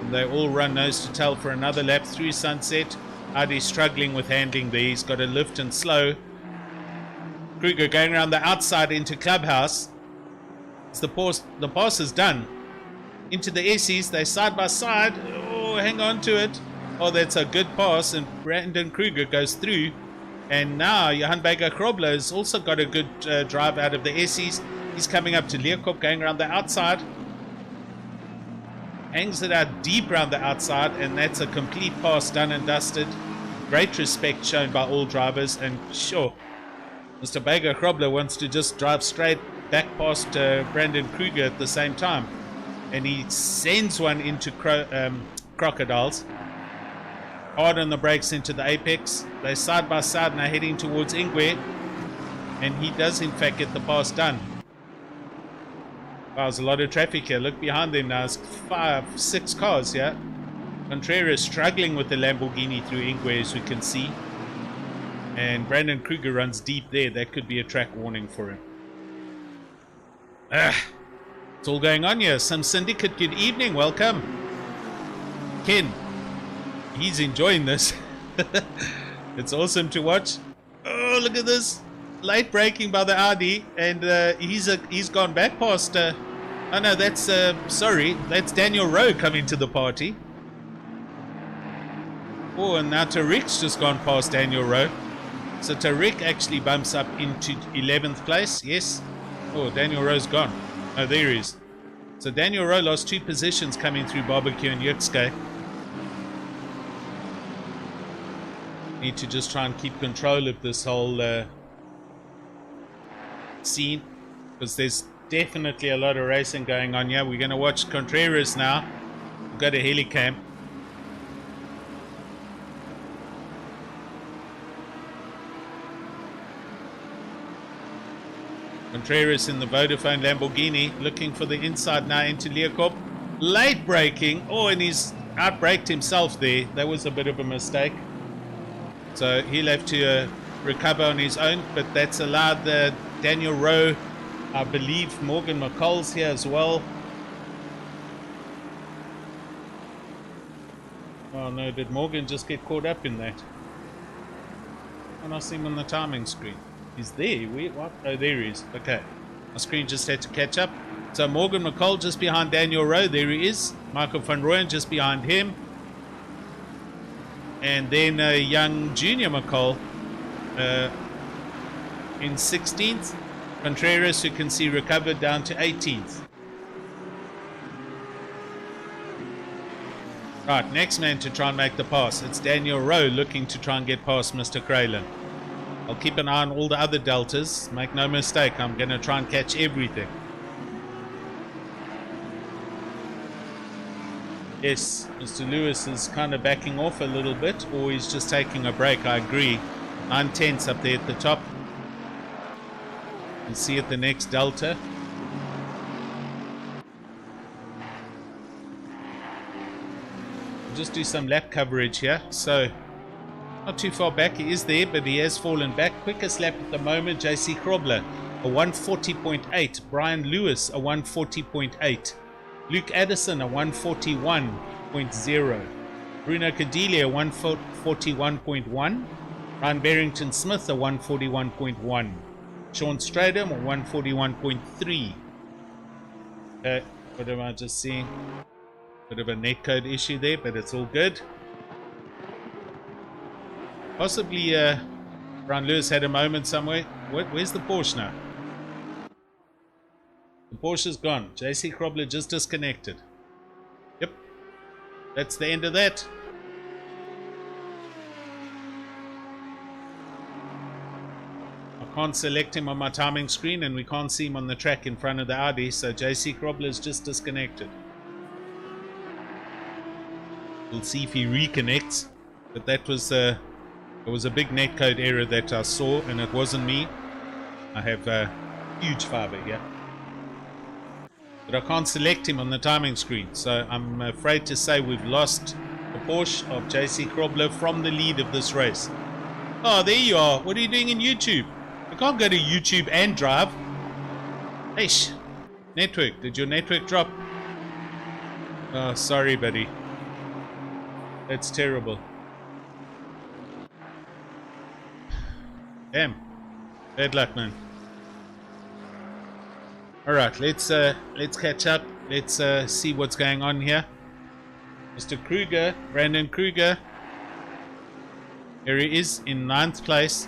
[SPEAKER 1] And they all run nose to tail for another lap through Sunset. Audi struggling with handling there. He's got to lift and slow. Kruger going around the outside into Clubhouse. It's the pass is done. Into the Essies. They're side by side. Oh, hang on to it. Oh, that's a good pass. And Brandon Kruger goes through. And now Johan Bega-Grobler has also got a good drive out of the Essies. He's coming up to Leerkop, going around the outside. hangs it out deep around the outside, and that's a complete pass, done and dusted. Great respect shown by all drivers, and sure, Mr. Bega Krobler wants to just drive straight back past Brandon Kruger at the same time, and he sends one into Crocodiles. Hard on the brakes into the apex. They're side by side now heading towards Ingwe, and he does in fact get the pass done. Wow, there's a lot of traffic here. Look behind them now. It's 5, 6 cars here. Contreras struggling with the Lamborghini through Ingwe, as we can see. And Brandon Kruger runs deep there. That could be a track warning for him. It's all going on here. Some Syndicate, good evening. Welcome. Ken, he's enjoying this. It's awesome to watch. Oh, look at this. Late braking by the Audi. And he's gone back past... oh, no, that's... sorry. That's Daniel Rowe coming to the party. Oh, and now Tariq's just gone past Daniel Rowe. So Tariq actually bumps up into 11th place. Yes. Oh, Daniel Rowe's gone. Oh, there he is. So Daniel Rowe lost 2 positions coming through Barbecue and Yukske. Need to just try and keep control of this whole scene, because there's definitely a lot of racing going on here. We're going to watch Contreras now. We've got a helicam. Contreras in the Vodafone Lamborghini, looking for the inside now into Leocorp. Late braking. Oh, and he's outbraked himself there. That was a bit of a mistake. So he'll have to recover on his own, but that's allowed Daniel Rowe, I believe Morgan McCall's here as well. Oh no, did Morgan just get caught up in that? And I see him on the timing screen. He's there. What? Oh, there he is. Okay. My screen just had to catch up. So Morgan McCall just behind Daniel Rowe. There he is. Michael van Rooyen just behind him. And then young Junior McCall in 16th. Contreras, you can see, recovered down to 18th. Right, next man to try and make the pass. It's Daniel Rowe looking to try and get past Mr. Kralin. I'll keep an eye on all the other deltas. Make no mistake, I'm going to try and catch everything. Yes, Mr. Lewis is kind of backing off a little bit, or he's just taking a break. I agree. 9/10 up there at the top. You can see at the next delta. We'll just do some lap coverage here. So, not too far back. He is there, but he has fallen back. Quickest lap at the moment, JC Krobler, a 140.8. Brian Lewis, a 140.8. Luke Addison, a 141.0. Bruno Cadelia, 141.1. Ryan Barrington Smith, a 141.1. Sean Stradham, a 141.3. What am I just seeing? Bit of a netcode issue there, but it's all good. Possibly Brian Lewis had a moment somewhere. Where's the Porsche now? The Porsche's gone. JC Krobler just disconnected. Yep. That's the end of that. I can't select him on my timing screen, and we can't see him on the track in front of the Audi, so JC Krobler's just disconnected. We'll see if he reconnects. But that was it was a big netcode error that I saw, and it wasn't me. I have a huge fiber here. But I can't select him on the timing screen, so I'm afraid to say we've lost the Porsche of JC Krobler from the lead of this race. Oh, there you are. What are you doing in YouTube? I can't go to YouTube and drive. Eish. Network. Did your network drop? Oh, sorry, buddy. That's terrible. Damn. Bad luck, man. Alright, let's catch up. Let's see what's going on here. Mr. Kruger, Brandon Kruger. Here he is in 9th place.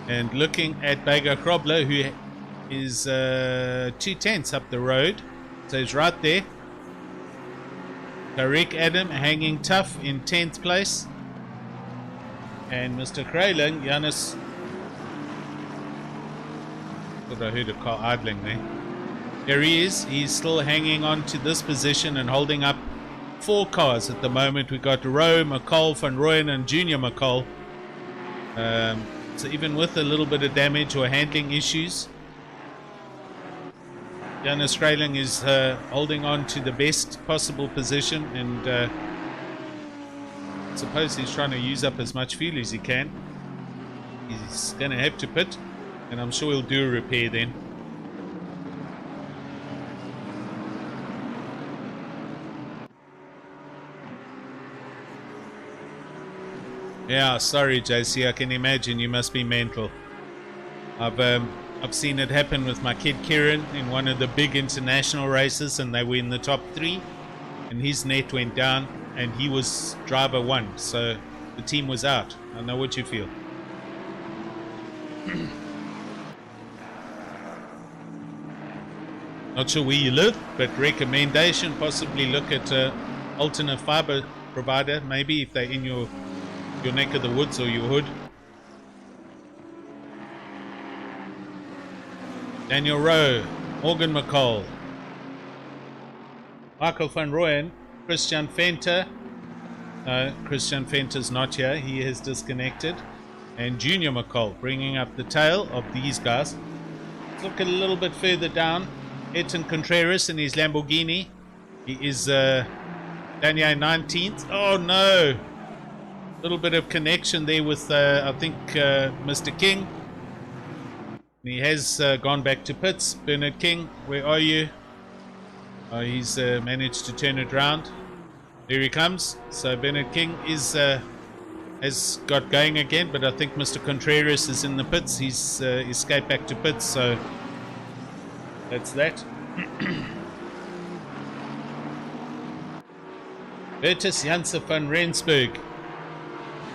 [SPEAKER 1] And looking at Bega Krobler, who is 2/10 up the road. So he's right there. Tariq Adam hanging tough in 10th place. And Mr. Krayling, Giannis. Thought I heard a car idling there. There he is. He's still hanging on to this position and holding up 4 cars at the moment. We got Rowe, McCall, Van Rooyen, and Junior McCall. So even with a little bit of damage or handling issues, Giannis Krayling is holding on to the best possible position, and I suppose he's trying to use up as much fuel as he can. He's going to have to pit, and I'm sure he'll do a repair then. Yeah, sorry, JC. I can imagine you must be mental. I've seen it happen with my kid Kieran in one of the big international races, and they were in the top 3, and his net went down, and he was driver 1, so the team was out. I know what you feel. Not sure where you live, but recommendation, possibly look at alternate fiber provider, maybe if they're in your neck of the woods or your hood. Daniel Rowe, Morgan McCall, Michael Van Rooyen, Christian Venter. No, Christian Venter's not here. He has disconnected. And Junior McCall bringing up the tail of these guys. Let's look a little bit further down. Edson Contreras in his Lamborghini. He is Daniel 19th. Oh no! Little bit of connection there with I think Mr. King. He has gone back to pits. Bernard King, where are you? Oh, he's managed to turn it around. There he comes. So Bernard King is has got going again, but I think Mr. Contreras is in the pits. He's escaped back to pits, so that's that. Bertus Janse van Rensburg.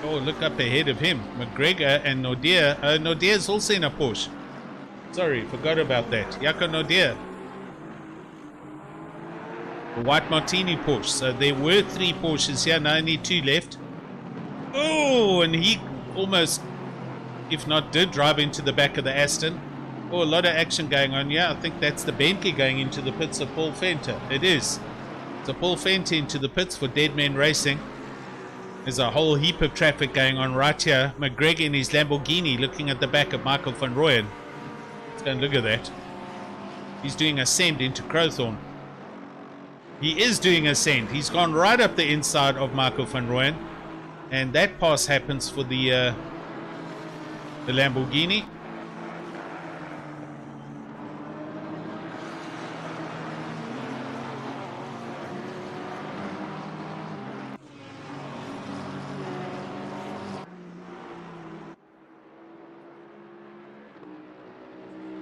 [SPEAKER 1] Oh, look up ahead of him. McGregor and Nodier. Nodier's also in a Porsche. Sorry, forgot about that. Jaco Nodier. The white Martini Porsche. So there were 3 Porsches here, now only 2 left. Oh, and he almost, if not did, drive into the back of the Aston. Oh, a lot of action going on. Yeah, I think that's the Bentley going into the pits of Paul Venter. It is. So Paul Venter into the pits for Dead Men Racing. There's a whole heap of traffic going on right here. McGregor in his Lamborghini looking at the back of Michael Van Rooyen. Let's go and look at that. He's doing a send into Crowthorne. He is doing a send. He's gone right up the inside of Michael Van Rooyen. And that pass happens for the Lamborghini.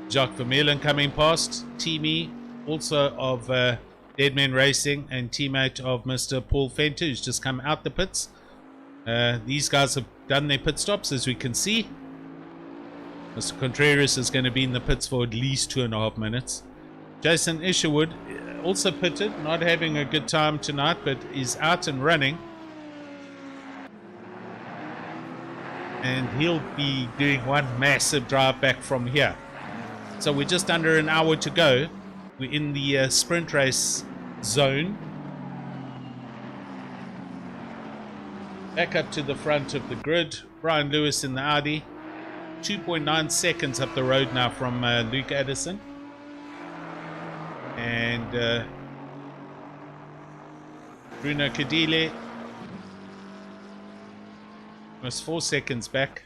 [SPEAKER 1] Jacques Vermeulen coming past. Teamy, also of Dead Men Racing and teammate of Mr. Paul Venter, who's just come out the pits. These guys have done their pit stops, as we can see. Mr. Contreras is going to be in the pits for at least 2.5 minutes. Jason Isherwood also pitted, not having a good time tonight, but is out and running. And he'll be doing one massive drive back from here. So we're just under an hour to go. We're in the sprint race zone. Back up to the front of the grid. Brian Lewis in the Audi. 2.9 seconds up the road now from Luke Addison. And Bruno Cadile. Almost 4 seconds back.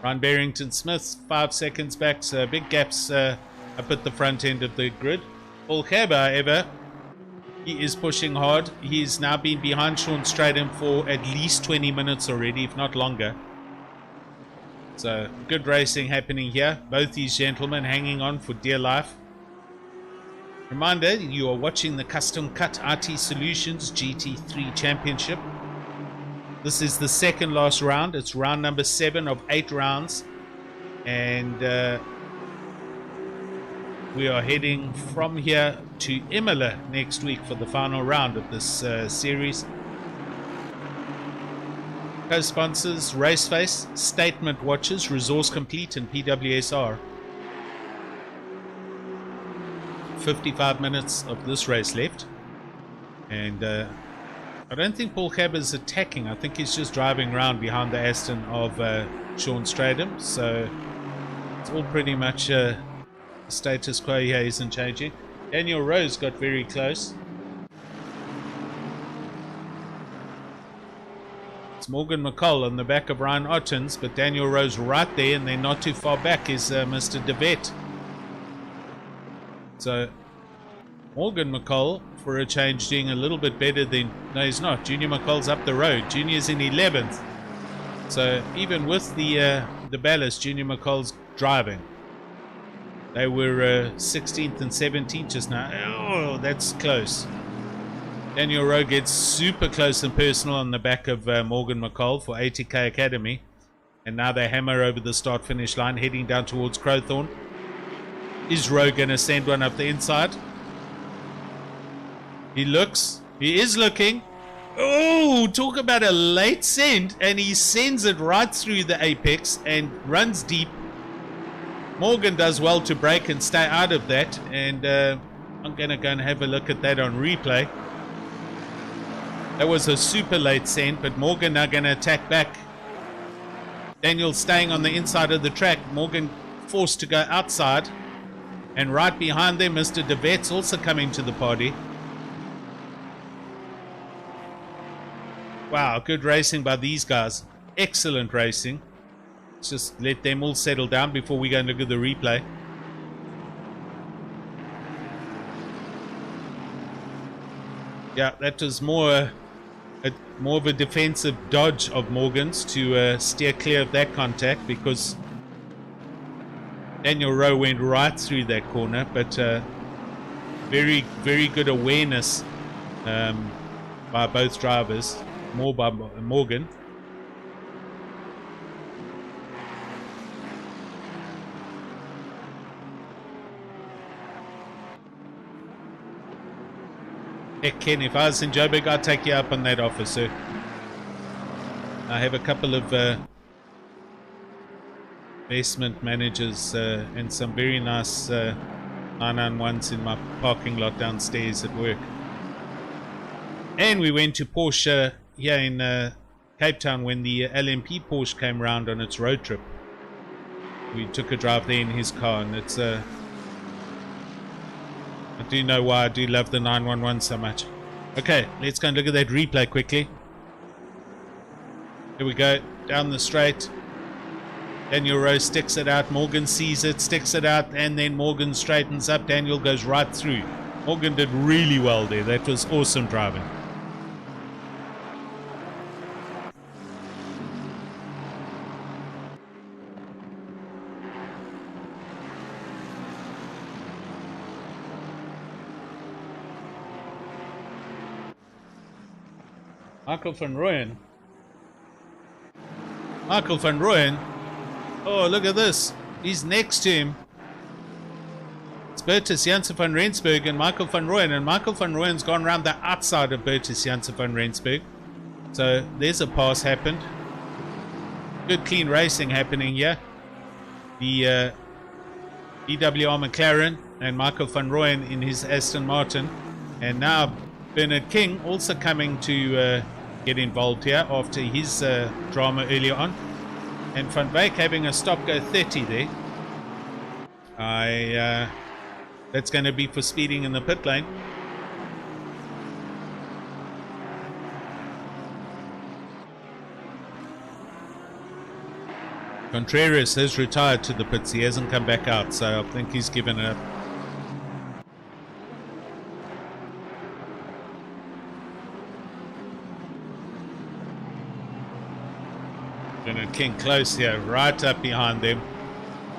[SPEAKER 1] Ryan Barrington Smith 5 seconds back, so big gaps up at the front end of the grid. Paul Gerber, however, he is pushing hard. He's now been behind Sean Stratham for at least 20 minutes already, if not longer. So good racing happening here. Both these gentlemen hanging on for dear life. Reminder, you are watching the Custom Cut RT Solutions GT3 Championship. This is the second last round. It's round number 7 of 8 rounds. and we are heading from here to Imola next week for the final round of this series. Co-sponsors RaceFace, Statement Watches, Resource Complete, and PWSR. 55 minutes of this race left, and I don't think Paul Cabba is attacking. I think he's just driving around behind the Aston of Sean Stradham, so it's all pretty much status quo here, isn't changing. Daniel Rose got very close. It's Morgan McCall on the back of Ryan Ottens, but Daniel Rose right there, and then not too far back is Mr. DeVette. So Morgan McCall, for a change, doing a little bit better than... No, he's not. Junior McCall's up the road. Junior's in 11th. So even with the ballast, Junior McCall's driving. They were 16th and 17th just now. Oh, that's close. Daniel Rowe gets super close and personal on the back of Morgan McCall for 80k Academy. And now they hammer over the start-finish line, heading down towards Crowthorne. Is Rowe going to send one up the inside? He looks. He is looking. Oh, talk about a late send. And he sends it right through the apex and runs deep. Morgan does well to brake and stay out of that. And I'm going to go and have a look at that on replay. That was a super late send, but Morgan now going to attack back. Daniel staying on the inside of the track. Morgan forced to go outside. And right behind them, Mr. DeVette's also coming to the party. Wow, good racing by these guys. Excellent racing. Let's just let them all settle down before we go and look at the replay. Yeah, that was more of a defensive dodge of Morgan's to steer clear of that contact, because Daniel Rowe went right through that corner, but very, very good awareness by both drivers. More by Morgan. Heck, Ken, if I was in Joburg, I'd take you up on that offer, sir. I have a couple of basement managers and some very nice 991s in my parking lot downstairs at work. And we went to Porsche here in Cape Town when the LMP Porsche came around on its road trip. We took a drive there in his car, and it's I do know why I do love the 911 so much. Okay, let's go and look at that replay quickly. Here we go, down the straight. Daniel Rose sticks it out. Morgan sees it, sticks it out, and then Morgan straightens up. Daniel goes right through. Morgan did really well there. That was awesome driving. Michael van Rooyen. Michael van Rooyen. Oh, look at this. He's next to him. It's Bertus Janssen van Rensburg and Michael van Rooyen. And Michael van Rooyen's gone around the outside of Bertus Janssen van Rensburg. So there's a pass happened. Good clean racing happening here. The PWR McLaren and Michael van Rooyen in his Aston Martin. And now Bernard King also coming to get involved here after his drama earlier on. And Van Wyk having a stop go 30 there. That's going to be for speeding in the pit lane. Contreras has retired to the pits. He hasn't come back out, so I think he's given it up. Bernard King close here, right up behind them.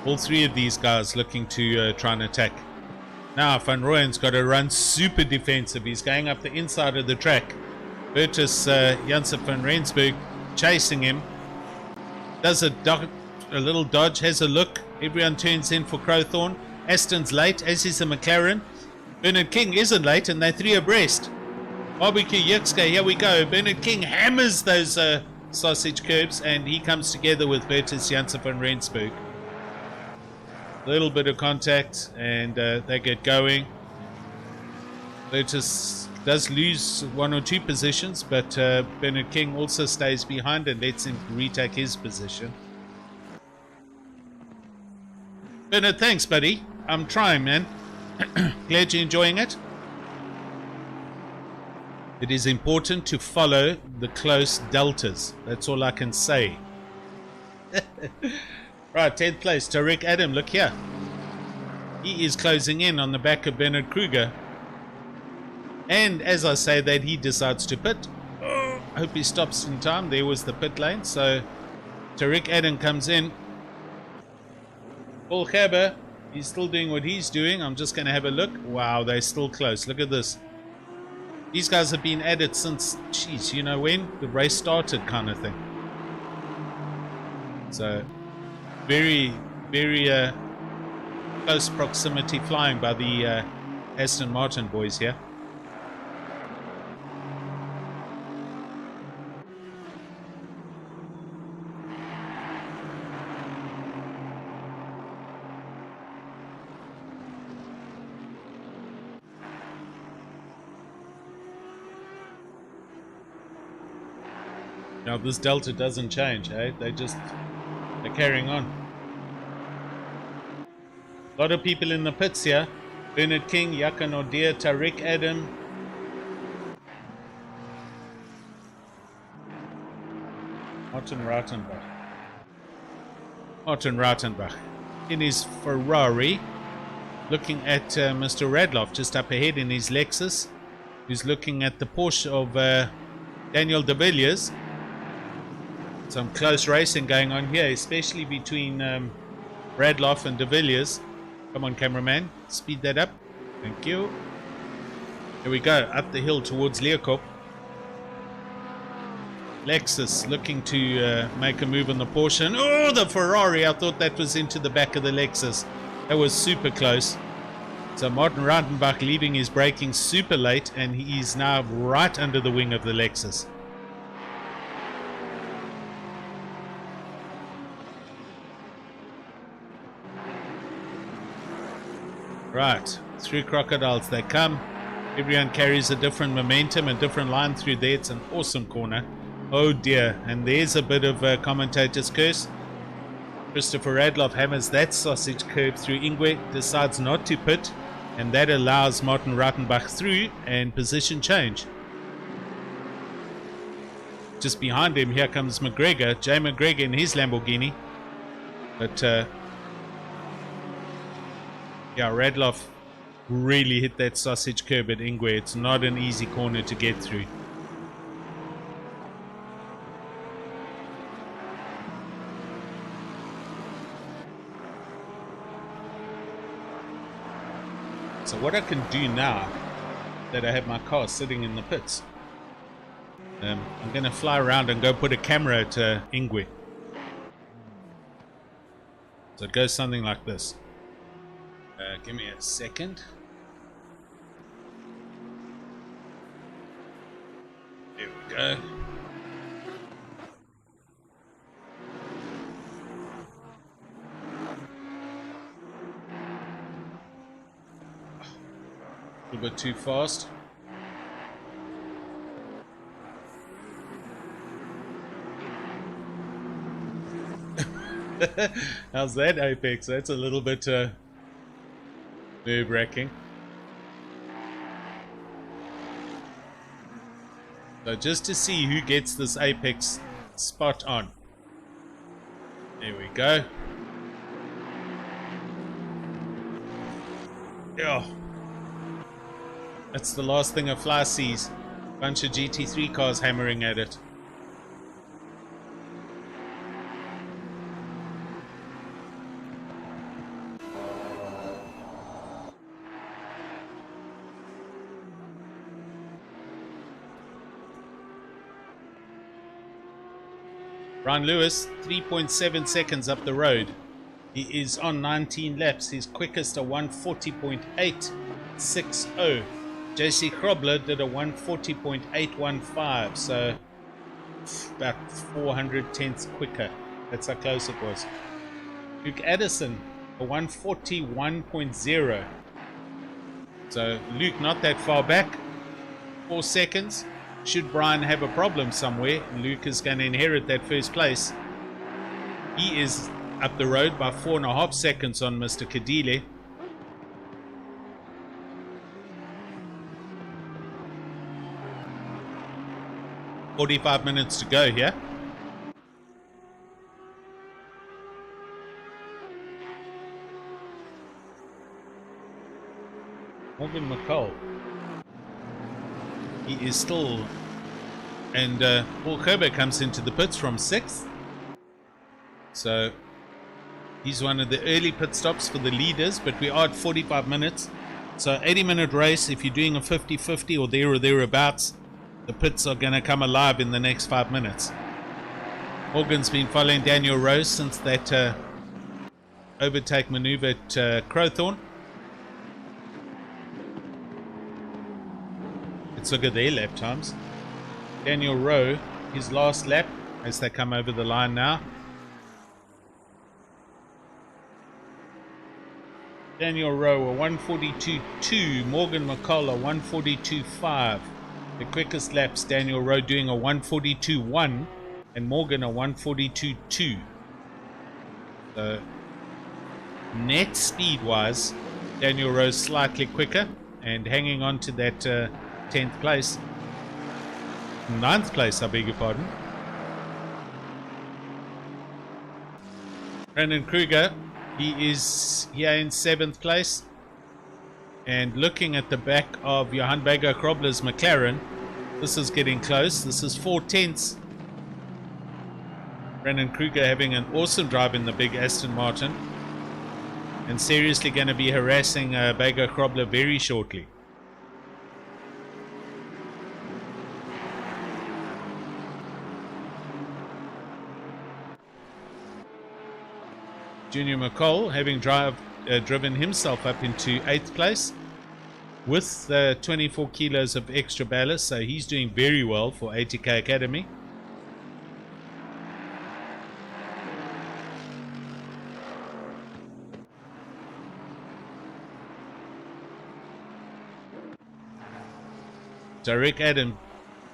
[SPEAKER 1] All three of these guys looking to try and attack. Now Van Rooyen's got to run super defensive. He's going up the inside of the track. Bertus Janssen van Rensburg chasing him. Does a A little dodge, has a look. Everyone turns in for Crowthorne. Aston's late, as is the McLaren. Bernard King isn't late, and they're 3 abreast. Barbecue Yixka, here we go. Bernard King hammers those sausage curbs, and he comes together with Bertus Janssen van Rensburg. Little bit of contact, and they get going. Bertus does lose 1 or 2 positions, but Bernard King also stays behind and lets him retake his position. Bernard, thanks, buddy. I'm trying, man. Glad you're enjoying it. It is important to follow the close deltas. That's all I can say. Right, 10th place, Tariq Adam. Look here. He is closing in on the back of Bernard Kruger. And as I say that, he decides to pit. I hope he stops in time. There was the pit lane. So Tariq Adam comes in. Paul Gerber, he's still doing what he's doing. I'm just going to have a look. Wow, they're still close. Look at this. These guys have been at it since, geez, you know when? The race started kind of thing. So, very, very close proximity flying by the Aston Martin boys here. Now this delta doesn't change, eh? They're carrying on. A lot of people in the pits here. Bernard King, Yakan Odir, Tariq Adam. Martin Rautenbach in his Ferrari, looking at Mr. Radloff just up ahead in his Lexus, who's looking at the Porsche of Daniel de Villiers. Some close racing going on here, especially between Radloff and de Villiers. Come on, cameraman, speed that up. Thank you. Here we go, up the hill towards Leerkop. Lexus looking to make a move on the Porsche. And, oh, the Ferrari. I thought that was into the back of the Lexus. That was super close. So Martin Rautenbach leaving his braking super late, and he's now right under the wing of the Lexus. Right, through Crocodiles they come. Everyone carries a different momentum, a different line through there. It's an awesome corner. Oh dear, and there's a bit of a commentator's curse. Christopher Radloff hammers that sausage curve through Ingwe, decides not to pit, and that allows Martin Rautenbach through and position change. Just behind him, here comes McGregor, Jay McGregor in his Lamborghini. But yeah, Radloff really hit that sausage curb at Ingwe. It's not an easy corner to get through. So what I can do now that I have my car sitting in the pits, I'm going to fly around and go put a camera at Ingwe. So it goes something like this. Give me a second. There we go. A little bit too fast. How's that, Apex? That's a little bit nerve-wracking. So just to see who gets this Apex spot on. There we go. Yeah. That's the last thing a fly sees. Bunch of GT3 cars hammering at it. Brian Lewis, 3.7 seconds up the road. He is on 19 laps. His quickest a 140.860. JC Krobler did a 140.815, so about 400 tenths quicker. That's how close it was. Luke Addison, a 141.0. So Luke not that far back. 4 seconds. Should Brian have a problem somewhere, Luke is going to inherit that first place. He is up the road by 4.5 seconds on Mr. Kadile. "45 minutes to go here." Morgan McCall. He is still... And Paul Kerber comes into the pits from 6th. So he's one of the early pit stops for the leaders, but we are at 45 minutes. So 80-minute race, if you're doing a 50-50 or thereabouts, the pits are going to come alive in the next 5 minutes. Morgan's been following Daniel Rose since that overtake maneuver at Crowthorne. Let's look at their lap times. Daniel Rowe, his last lap as they come over the line now. Daniel Rowe a 142.2, Morgan McCall a 142.5. The quickest laps, Daniel Rowe doing a 142.1 and Morgan a 142.2. So net speed wise, Daniel Rowe slightly quicker and hanging on to that 10th place. 9th place, I beg your pardon. Brandon Kruger, he is here in 7th place. And looking at the back of Johan Bego Krobler's McLaren, this is getting close. This is 4 tenths. Brandon Kruger having an awesome drive in the big Aston Martin. And seriously going to be harassing Bego Krobler very shortly. Junior McCall having driven himself up into 8th place with 24 kilos of extra ballast, so he's doing very well for ATK Academy. So Rick Adam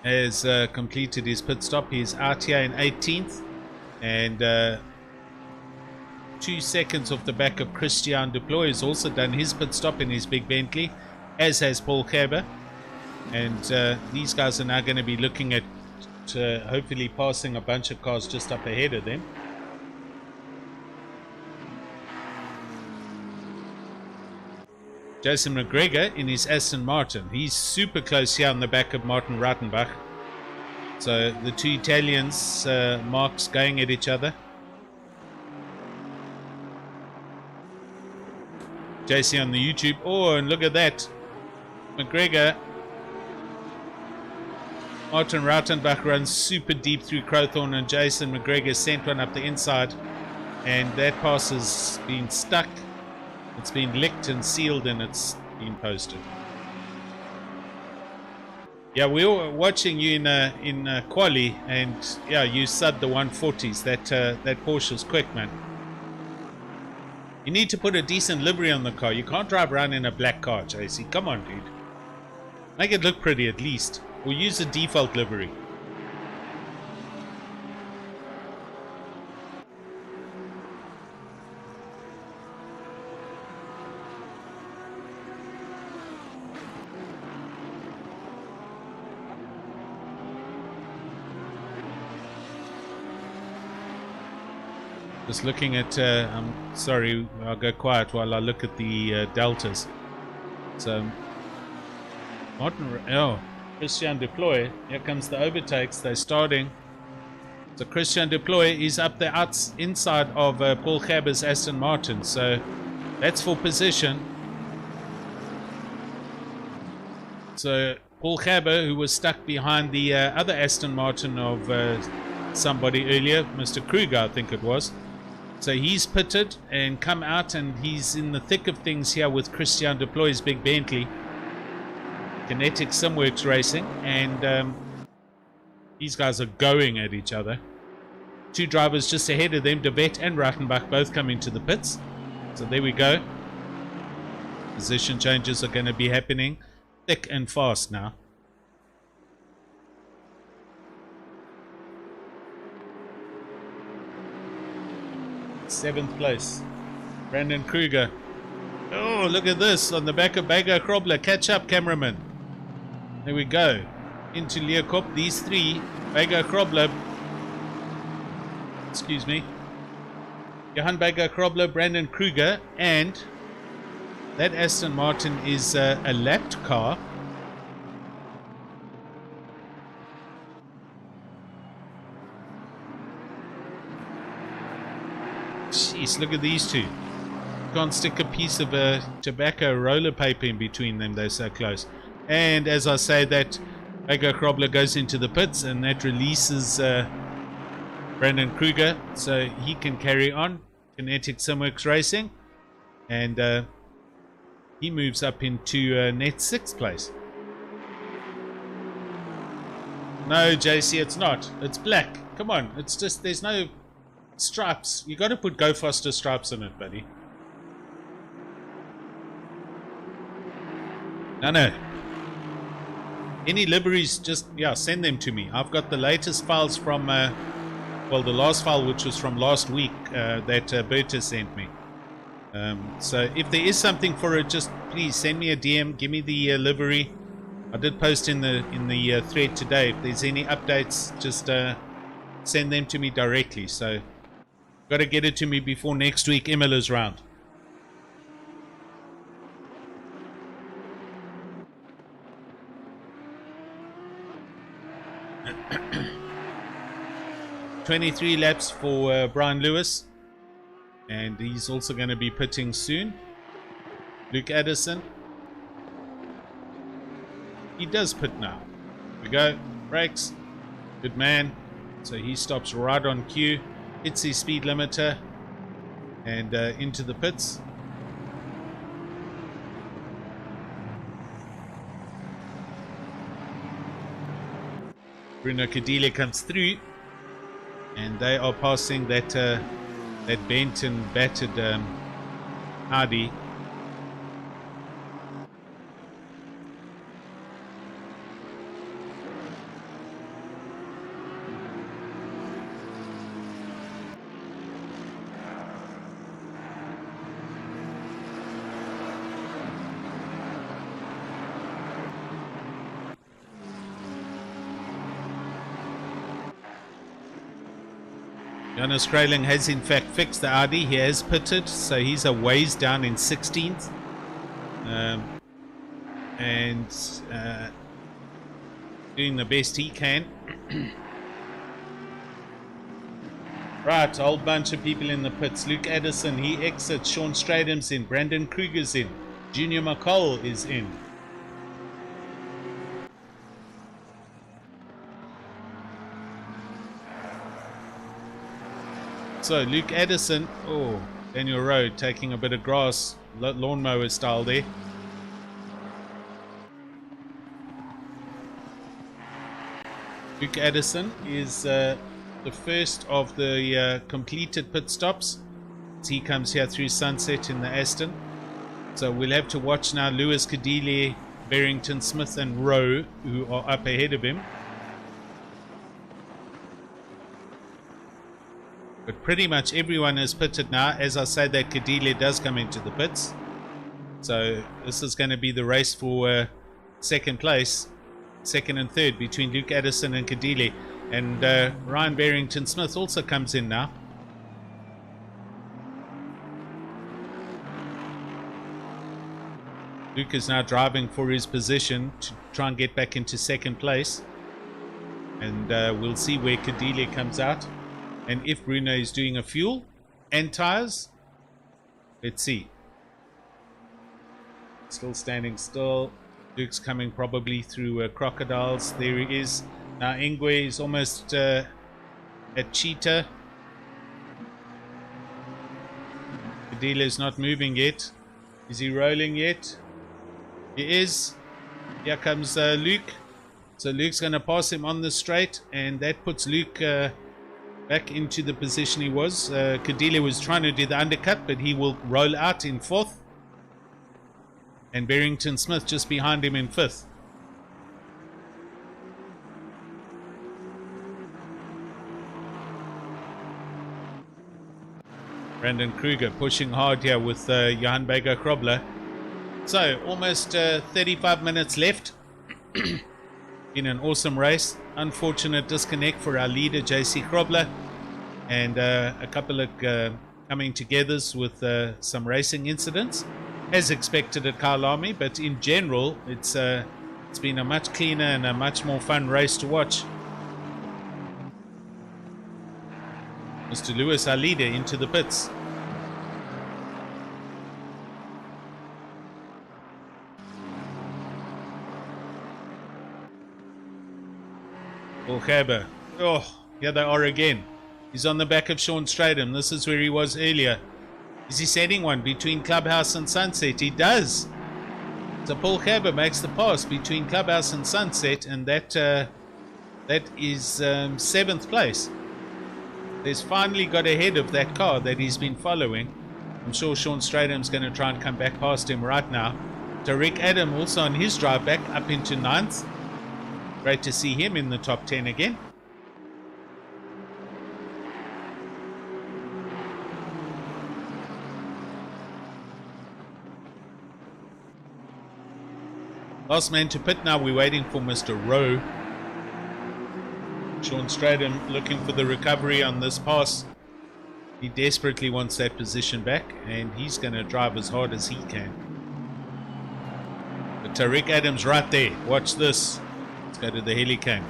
[SPEAKER 1] has completed his pit stop. He's out here in 18th and 2 seconds off the back of Christian Deploy. Has also done his pit stop in his big Bentley, as has Paul Kerber. And these guys are now going to be looking at hopefully passing a bunch of cars just up ahead of them. Jason McGregor in his Aston Martin. He's super close here on the back of Martin Reitenbach. So the two Italians, marks going at each other. JC on the YouTube. Oh, and look at that. McGregor. Martin Reitenbach runs super deep through Crowthorne, and Jason McGregor sent one up the inside. And that pass has been stuck. It's been licked and sealed, and it's been posted. Yeah, we were watching you in quali, and yeah, you subbed the 140s. That Porsche's quick, man. You need to put a decent livery on the car. You can't drive around in a black car, JC. Come on, dude. Make it look pretty at least. Or use a default livery. Just looking at, I'm sorry, I'll go quiet while I look at the deltas. So, Christian Deploy, here comes the overtakes, they're starting. So Christian Deploy is up the inside of Paul Gerber's Aston Martin, so that's for position. So Paul Gerber, who was stuck behind the other Aston Martin of somebody earlier, Mr. Kruger, I think it was. So he's pitted and come out, and he's in the thick of things here with Christian Deploy's big Bentley. Kinetic Simworks Racing, and these guys are going at each other. Two drivers just ahead of them, De Wet and Rattenbach, both coming to the pits. So there we go. Position changes are going to be happening thick and fast now. Seventh place, Brandon Kruger. Oh, look at this on the back of Bago Krobler. Catch up, cameraman. There we go. Into Leeuwkop. These three, Bago Krobler. Excuse me. Johan Bago Krobler, Brandon Kruger, and that Aston Martin is a lapped car. Jeez, look at these two. Can't stick a piece of tobacco roller paper in between them, they're so close. And as I say that, Bago Krobler goes into the pits, and that releases Brandon Kruger, so he can carry on. Kinetic Simworks Racing, and he moves up into net 6th place. No, JC, it's not. It's black. Come on, it's just, there's no stripes. You got to put Go Foster stripes on it, buddy. No. Any liveries, just, yeah, send them to me. I've got the latest files from, well, the last file, which was from last week, that Berta sent me. So if there is something for it, just please send me a DM, give me the livery. I did post in the thread today. If there's any updates, just send them to me directly. So got to get it to me before next week Imola's round. $23 laps for Brian Lewis, and he's also going to be pitting soon. Luke Addison, he does pit now. Here we go, brakes, good man. So he stops right on cue, hits his speed limiter, and into the pits. Bruno Cadile comes through, and they are passing that that bent and battered Audi. Jonas Krailing has in fact fixed the Audi. He has pitted, so he's a ways down in 16th. And doing the best he can. Right, a whole bunch of people in the pits. Luke Addison, he exits. Sean Stradham's in. Brandon Kruger's in. Junior McCall is in. So Luke Addison, oh, Daniel Rowe taking a bit of grass, lawnmower style there. Luke Addison is the first of the completed pit stops. So he comes here through Sunset in the Aston. So we'll have to watch now Lewis, Cadile, Barrington, Smith and Rowe, who are up ahead of him. But pretty much everyone has pitted now. As I say, that Cadile does come into the pits. So this is going to be the race for second place, second and third, between Luke Addison and Cadile. And Ryan Barrington Smith also comes in now. Luke is now driving for his position to try and get back into second place. And we'll see where Cadile comes out. And if Bruno is doing a fuel and tires, let's see. Still standing still. Luke's coming probably through crocodiles. There he is. Now Ingwe is almost at Cheetah. Cadillo is not moving yet. Is he rolling yet? He is. Here comes Luke. So Luke's going to pass him on the straight, and that puts Luke back into the position he was. Cadillo was trying to do the undercut, but he will roll out in 4th. And Barrington Smith just behind him in 5th. Brandon Kruger pushing hard here with Johan Bega Krobler. So almost 35 minutes left. Been an awesome race. Unfortunate disconnect for our leader JC Krobler, and a couple of coming togethers with some racing incidents, as expected at Kyalami. But in general, it's been a much cleaner and a much more fun race to watch. Mr. Lewis, our leader, into the pits. Paul Gerber. Oh, here they are again. He's on the back of Sean Stratham. This is where he was earlier. Is he setting one between Clubhouse and Sunset? He does. So Paul Gerber makes the pass between Clubhouse and Sunset, and that is 7th place. He's finally got ahead of that car that he's been following. I'm sure Sean Stratham's going to try and come back past him right now. Tariq Adam also on his drive back up into 9th. Great to see him in the top 10 again. Last man to pit now. We're waiting for Mr. Rowe. Sean Stratham looking for the recovery on this pass. He desperately wants that position back, and he's going to drive as hard as he can. But Tariq Adams right there. Watch this. Let's go to the helicam.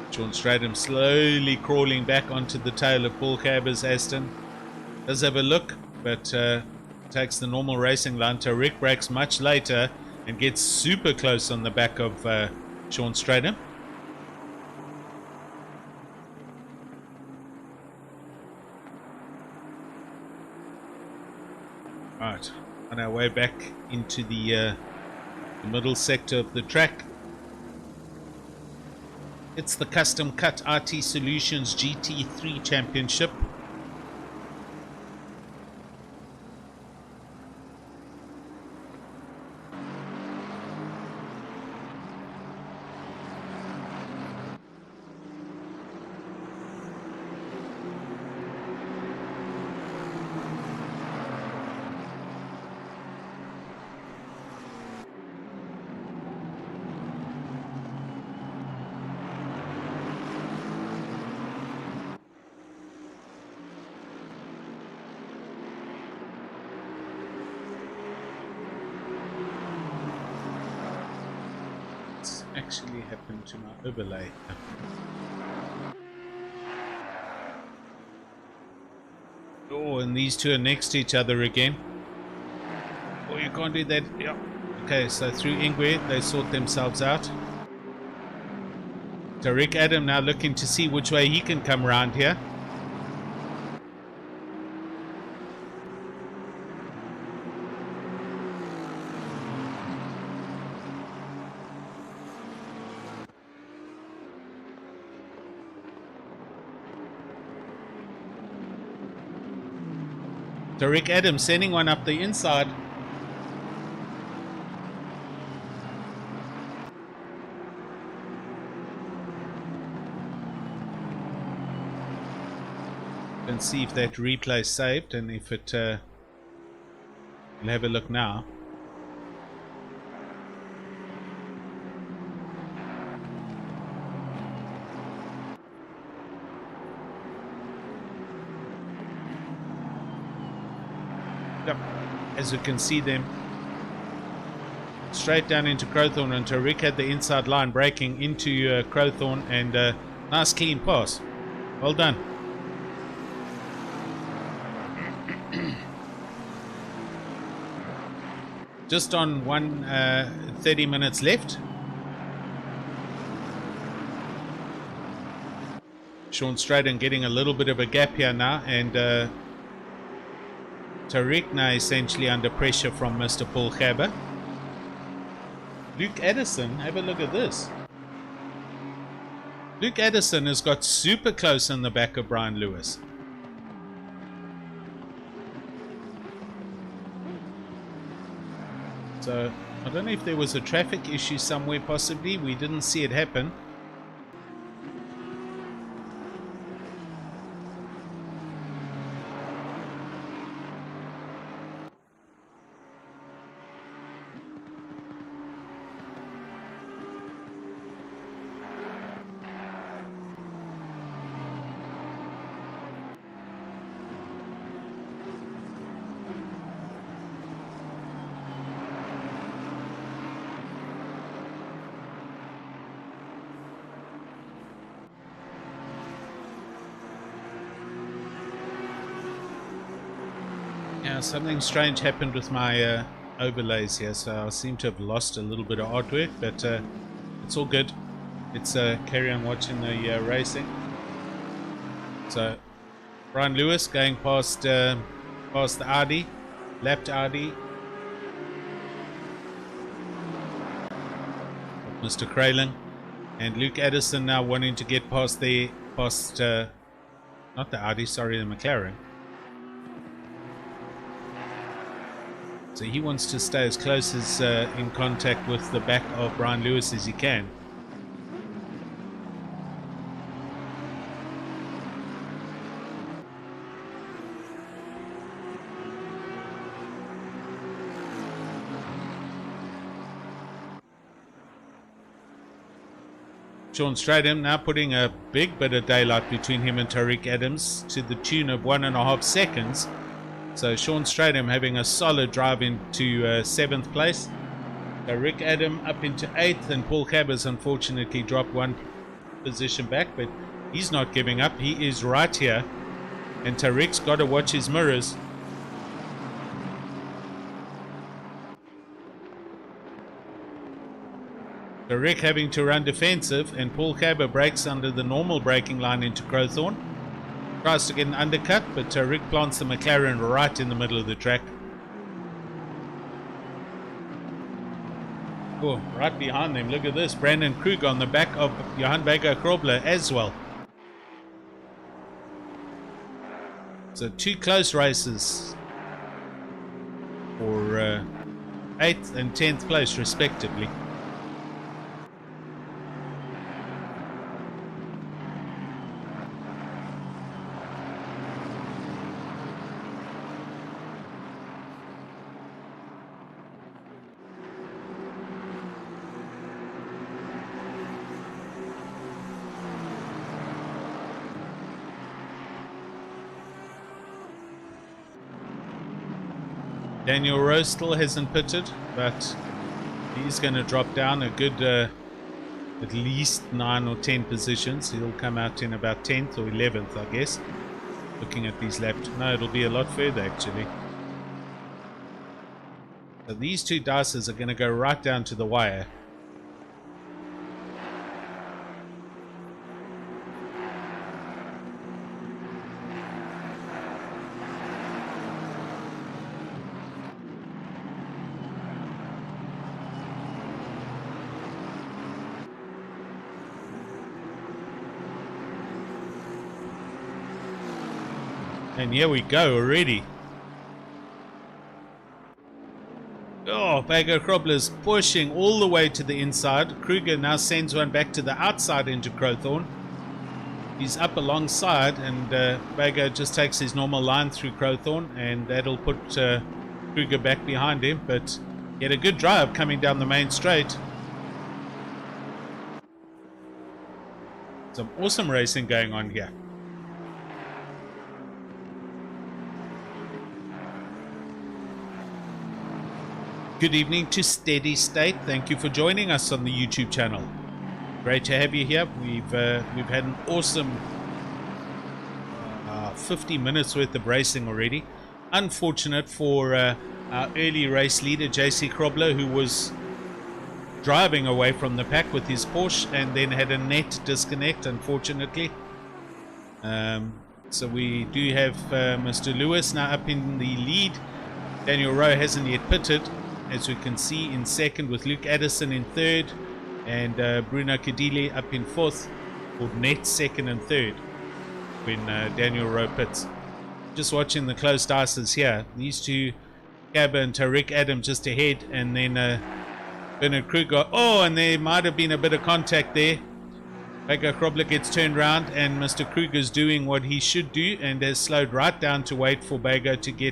[SPEAKER 1] Sean Stratham slowly crawling back onto the tail of Paul Gerber's Aston. Does have a look, but takes the normal racing line. Tariq brakes much later and gets super close on the back of Sean Stratham. Right, on our way back into the middle sector of the track. It's the Custom Cut RT Solutions GT3 Championship. Actually happened to my overlay. Oh, and these two are next to each other again. Oh, you can't do that. Yeah. Okay, so through Ingwe, they sort themselves out. Tariq Adam now looking to see which way he can come around here. Tariq Adams sending one up the inside. Let's see if that replay saved, and if it we'll have a look now. As you can see them straight down into Crowthorne, and Tariq had the inside line braking into Crowthorne, and nice clean pass. Well done. Just on 30 minutes left. Sean Straden getting a little bit of a gap here now, and Tariq now essentially under pressure from Mr. Paul Gerber. Luke Addison, have a look at this. Luke Addison has got super close in the back of Brian Lewis. So I don't know if there was a traffic issue somewhere, possibly. We didn't see it happen. Something strange happened with my overlays here, so I seem to have lost a little bit of artwork, but it's all good. Let's carry on watching the racing. So Brian Lewis going past the Audi, lapped Audi. Mr. Kralin and Luke Addison now wanting to get past not the Audi, sorry, the McLaren. So he wants to stay as close as in contact with the back of Brian Lewis as he can. Sean Stratham now putting a big bit of daylight between him and Tariq Adams to the tune of 1.5 seconds. So Sean Stratham having a solid drive into 7th place. Tariq Adam up into 8th, and Paul Cabers unfortunately dropped 1 position back, but he's not giving up. He is right here, and Tariq's got to watch his mirrors. Tariq having to run defensive, and Paul Caber breaks under the normal braking line into Crowthorne. Tries to get an undercut, but Tariq plants the McLaren right in the middle of the track. Oh, right behind them, look at this. Brandon Krug on the back of Johan Vega Krobler as well. So 2 close races for 8th and 10th place respectively. Daniel Rose still hasn't pitted, but he's going to drop down a good at least 9 or 10 positions. He'll come out in about 10th or 11th, I guess. Looking at these laps. No, it'll be a lot further actually. So these 2 dices are going to go right down to the wire. And here we go already. Oh, Bagger Krobler's pushing all the way to the inside. Kruger now sends one back to the outside into Crowthorne. He's up alongside, and Bagger just takes his normal line through Crowthorne, and that'll put Kruger back behind him. But he had a good drive coming down the main straight. Some awesome racing going on here. Good evening to Steady State. Thank you for joining us on the YouTube channel. Great to have you here. We've had an awesome 50 minutes worth of racing already. Unfortunate for our early race leader, JC Krobler, who was driving away from the pack with his Porsche and then had a net disconnect, unfortunately. So we do have Mr. Lewis now up in the lead. Daniel Rowe hasn't yet pitted, as we can see, in second, with Luke Addison in third, and Bruno Cadile up in fourth, or net second and third when Daniel Rowe pits. Just watching the close dices here. These two, Gabba and Tariq Adam, just ahead, and then Bernard Kruger. Oh, and there might have been a bit of contact there. Baker Krobler gets turned around, and Mr. Kruger's doing what he should do and has slowed right down to wait for Bago to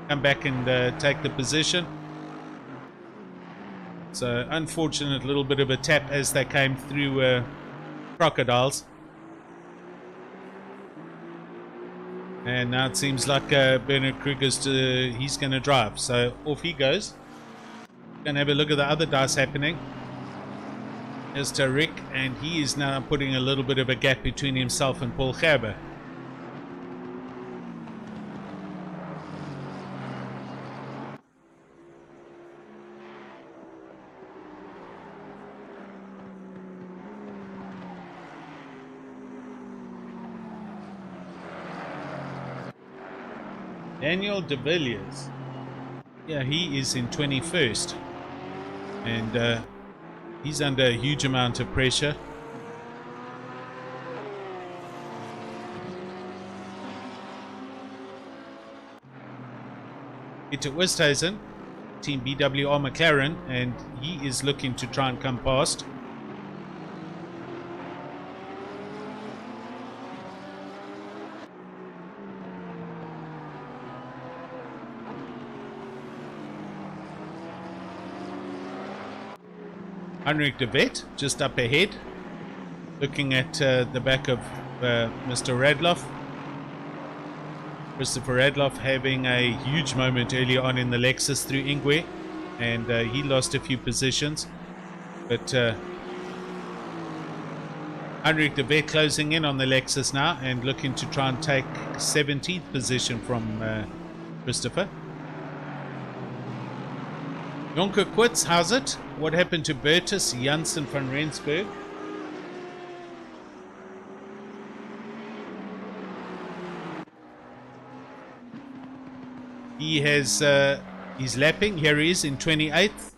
[SPEAKER 1] come back and take the position. So unfortunate little bit of a tap as they came through Crocodiles. And now it seems like Bernard Kruger's he's going to drive. So off he goes. Going to have a look at the other dice happening. There's Tariq, and he is now putting a little bit of a gap between himself and Paul Gerber. Daniel de Villiers. Yeah, he is in 21st. And he's under a huge amount of pressure. Peter Westhuizen, Team BWR McLaren, and he is looking to try and come past. Heinrich de Vet just up ahead, looking at the back of Mr. Radloff. Christopher Radloff having a huge moment early on in the Lexus through Ingwe, and he lost a few positions. But Heinrich de Vet closing in on the Lexus now and looking to try and take 17th position from Christopher. Jonker quits, how's it? What happened to Bertus Janssen van Rensburg? He has, he's lapping, here he is in 28th,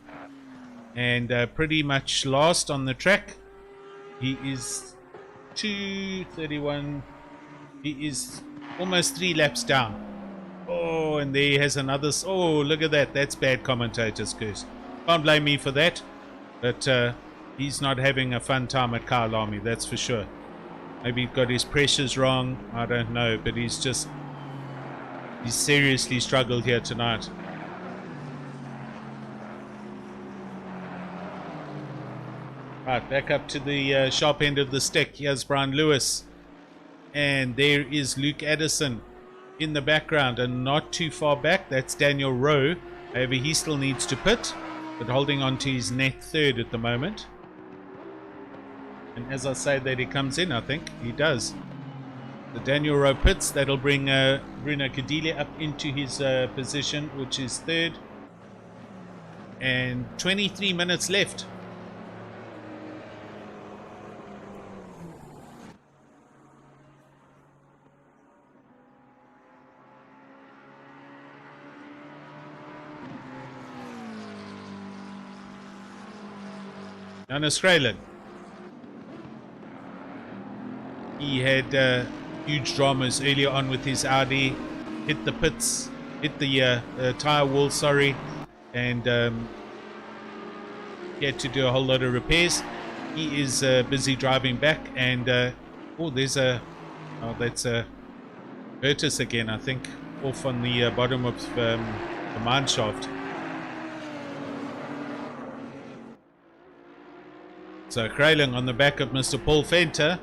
[SPEAKER 1] and pretty much last on the track. He is 2:31, he is almost 3 laps down. Oh, and there he has another. Oh, look at that. That's bad commentator's curse. Can't blame me for that. But he's not having a fun time at Kyalami, that's for sure. Maybe he got his pressures wrong. I don't know. But he's seriously struggled here tonight. Right, back up to the sharp end of the stick. Here's Brian Lewis. And there is Luke Addison in the background, and not too far back, that's Daniel Rowe. However, he still needs to pit, but holding on to his net third at the moment. And as I say that he comes in, I think he does. The Daniel Rowe pits, that'll bring Bruno Cadile up into his position, which is third. And 23 minutes left. Jonas Kralin. He had huge dramas earlier on with his Audi. Hit the pits, hit the tire wall, sorry, and he had to do a whole lot of repairs. He is busy driving back, and that's Bertus again, I think, off on the bottom of the mine shaft. So Kralin on the back of Mr. Paul Venter.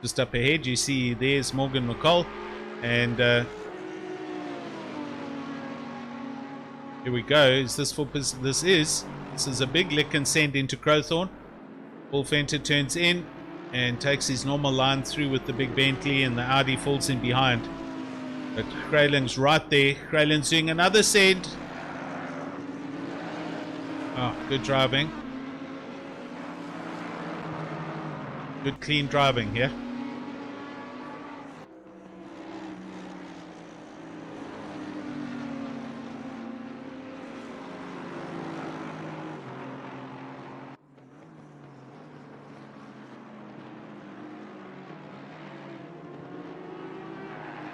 [SPEAKER 1] Just up ahead, you see there's Morgan McCall, and here we go. Is this for this is This is a big lick and send into Crowthorne. Paul Venter turns in and takes his normal line through with the big Bentley, and the Audi falls in behind. But Krayling's right there. Krayling's doing another send. Oh, good driving. Good clean driving here.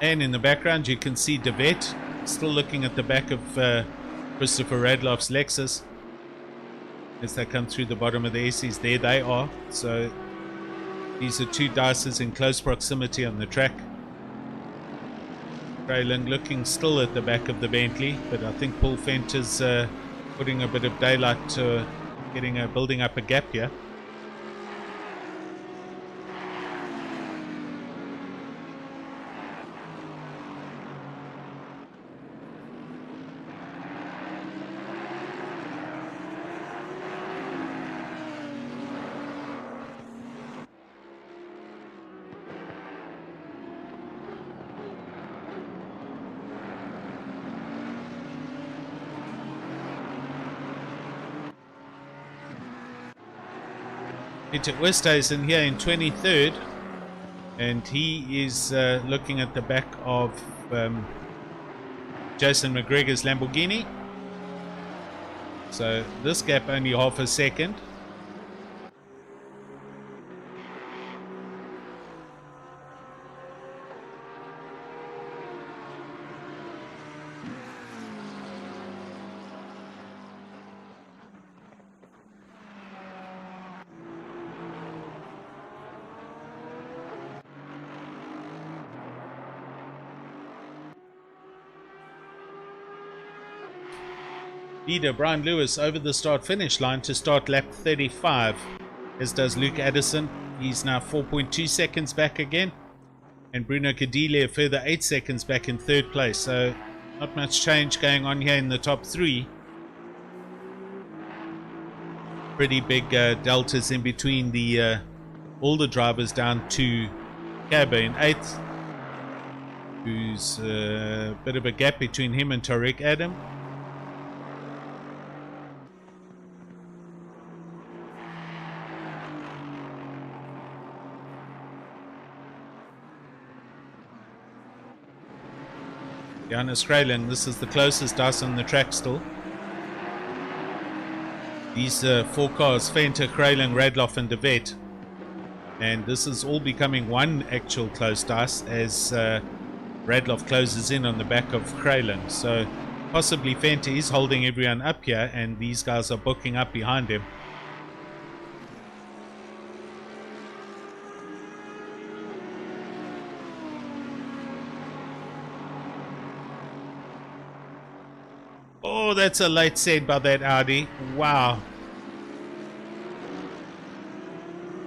[SPEAKER 1] And in the background you can see DeVette still looking at the back of Christopher Radloff's Lexus as they come through the bottom of the S's. There they are. So these are two dices in close proximity on the track. Krayling looking still at the back of the Bentley, but I think Paul Venter's putting a bit of daylight to building up a gap here. Peter Westhuizen here in 23rd, and he is looking at the back of Jason McGregor's Lamborghini. So this gap only half a second. Leader Brian Lewis over the start-finish line to start lap 35, as does Luke Addison. He's now 4.2 seconds back again, and Bruno Cadile a further 8 seconds back in third place. So not much change going on here in the top three. Pretty big deltas in between the all the drivers, down to Cabba in 8th, who's a bit of a gap between him and Tariq Adam. Johannes Krayling, this is the closest dice on the track still. These four cars, Venter, Krayling, Radloff and DeVette. And this is all becoming one actual close dice as Radloff closes in on the back of Krayling. So possibly Venter is holding everyone up here, and these guys are booking up behind him. Oh, that's a late set by that Audi. Wow.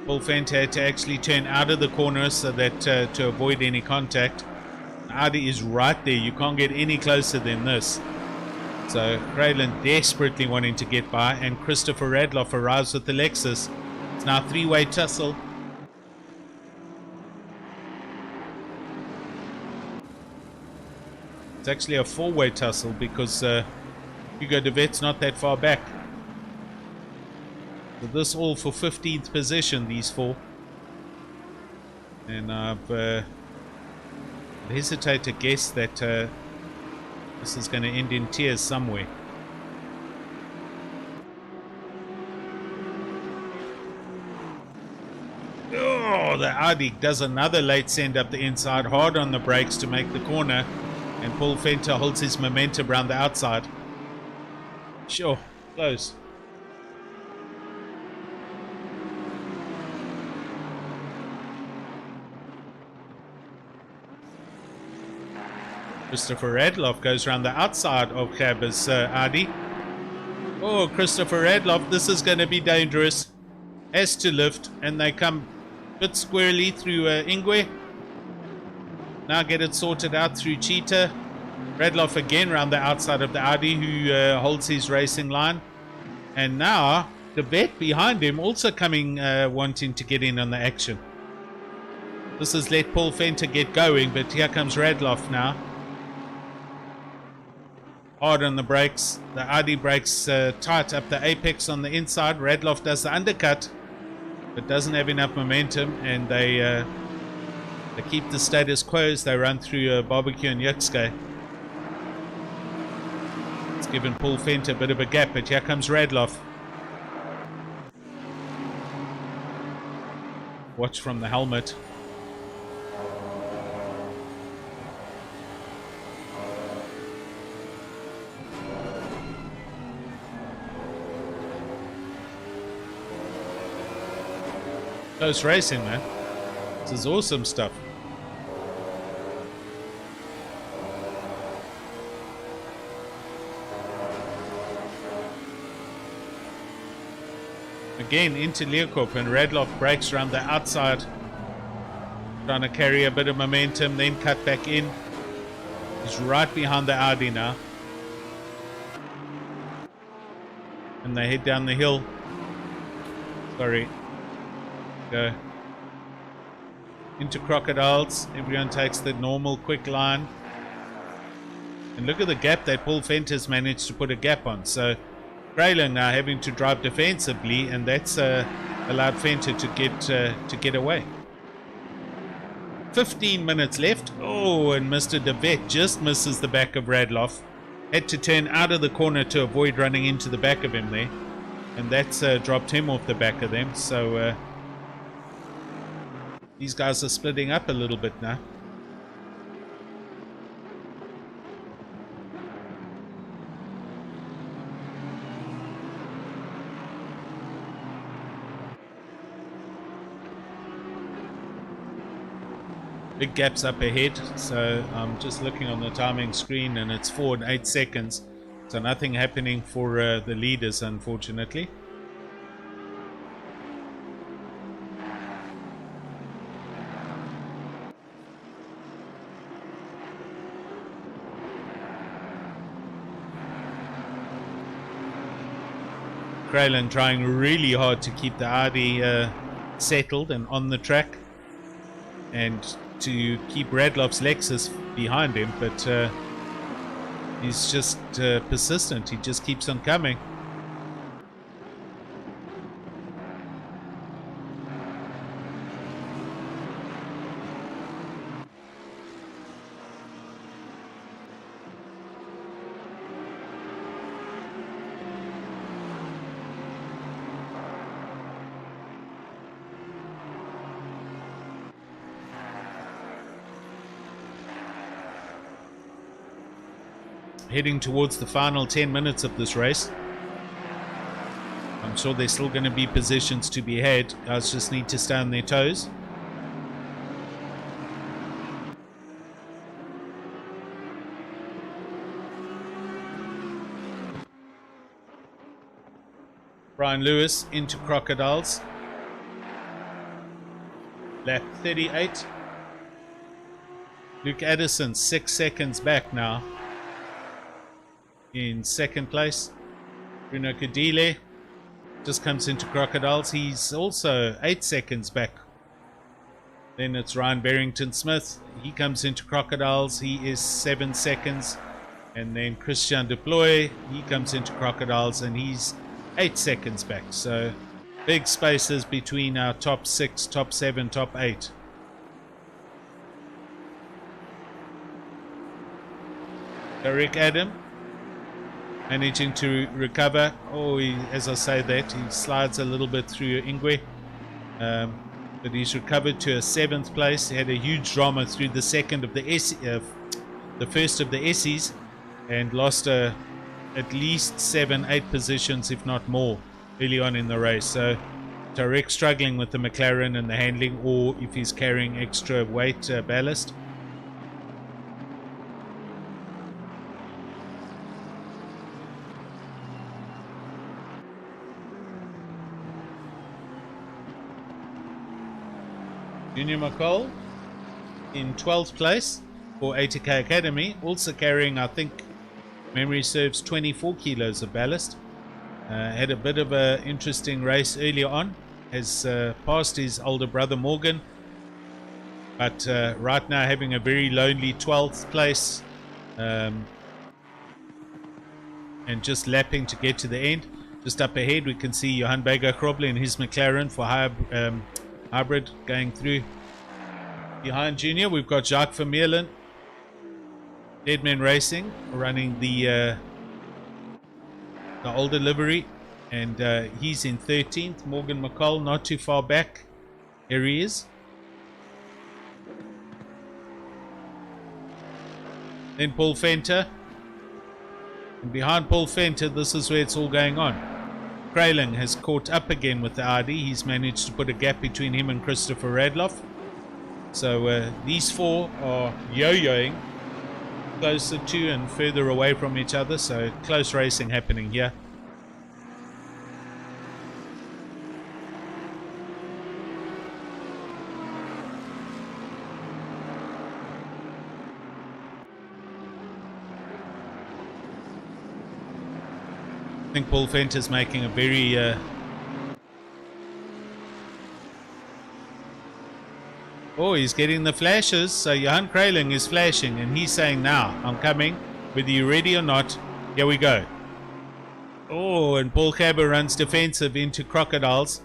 [SPEAKER 1] Paul Venter had to actually turn out of the corner so that to avoid any contact. Audi is right there. You can't get any closer than this. So Krayling desperately wanting to get by, and Christopher Radloff arrives with the Lexus. It's now a three-way tussle. It's actually a four-way tussle because Hugo DeVette's not that far back. So this all for 15th position, these four. And I've hesitate to guess that this is going to end in tears somewhere. Oh, the Audi does another late send up the inside, hard on the brakes to make the corner, and Paul Venter holds his momentum around the outside. Sure, close. Christopher Radloff goes around the outside of Cabba's Audi. Oh, Christopher Radloff, this is going to be dangerous. Has to lift, and they come a bit squarely through Ingwe. Now get it sorted out through Cheetah. Radloff again around the outside of the Audi, who holds his racing line. And now the vet behind him also coming, wanting to get in on the action. This has let Paul Venter get going, but here comes Radloff now. Hard on the brakes. The Audi brakes tight up the apex on the inside. Radloff does the undercut, but doesn't have enough momentum, and they keep the status quo as they run through Barbecue and Yukske. It's given Paul Venter a bit of a gap, but here comes Radloff. Watch from the helmet. Close racing, man. This is awesome stuff. Again into Leeuwkop, and Radloff brakes around the outside, trying to carry a bit of momentum, then cut back in. He's right behind the Audi now, and they head down the hill. Sorry. Go into Crocodiles. Everyone takes the normal quick line, and look at the gap that Paul Venter's managed to put a gap on. So Kralin now having to drive defensively, and that's allowed Venter to get away. 15 minutes left. Oh, and Mr. De Vet just misses the back of Radloff. Had to turn out of the corner to avoid running into the back of him there, and that's dropped him off the back of them. So these guys are splitting up a little bit now. Big gaps up ahead, so I'm just looking on the timing screen, and it's 4 and 8 seconds. So nothing happening for the leaders, unfortunately. Kralin trying really hard to keep the Audi settled and on the track, and to keep Radloff's Lexus behind him, but he's just persistent. He just keeps on coming. Heading towards the final 10 minutes of this race. I'm sure there's still going to be positions to be had. Guys just need to stay on their toes. Brian Lewis into Crocodiles. Lap 38. Luke Addison 6 seconds back now. In second place. Bruno Cadile just comes into Crocodiles. He's also 8 seconds back. Then it's Ryan Barrington Smith. He comes into Crocodiles. He is 7 seconds. And then Christian Deploy, he comes into Crocodiles, and he's 8 seconds back. So big spaces between our top 6, top 7, top 8. Rick Adam managing to recover. Oh, as I say that, he slides a little bit through Ingwe. But he's recovered to a 7th place. He had a huge drama through the second of the the first of the Essies, and lost at least 7-8 positions, if not more, early on in the race. So Tarek struggling with the McLaren and the handling, or if he's carrying extra weight ballast. Junior McCall in 12th place for ATK Academy, also carrying, I think, memory serves, 24 kilos of ballast. Had a bit of an interesting race earlier on. Has passed his older brother Morgan, but right now having a very lonely 12th place, and just lapping to get to the end. Just up ahead we can see Johan Berger-Kroble in his McLaren for hybrid going through. Behind Junior we've got Jacques Vermeulen, Deadman Racing, running the older livery, and he's in 13th. Morgan McCall not too far back. Here he is. Then Paul Venter, and behind Paul Venter, this is where it's all going on. Krayling has caught up again with the Audi. He's managed to put a gap between him and Christopher Radloff. So these four are yo-yoing closer to and further away from each other, so close racing happening here. I think Paul Venter's making a very oh, he's getting the flashes. So Johan Krayling is flashing and he's saying, now I'm coming, whether you're ready or not, here we go. Oh, and Paul Cabber runs defensive into Crocodiles,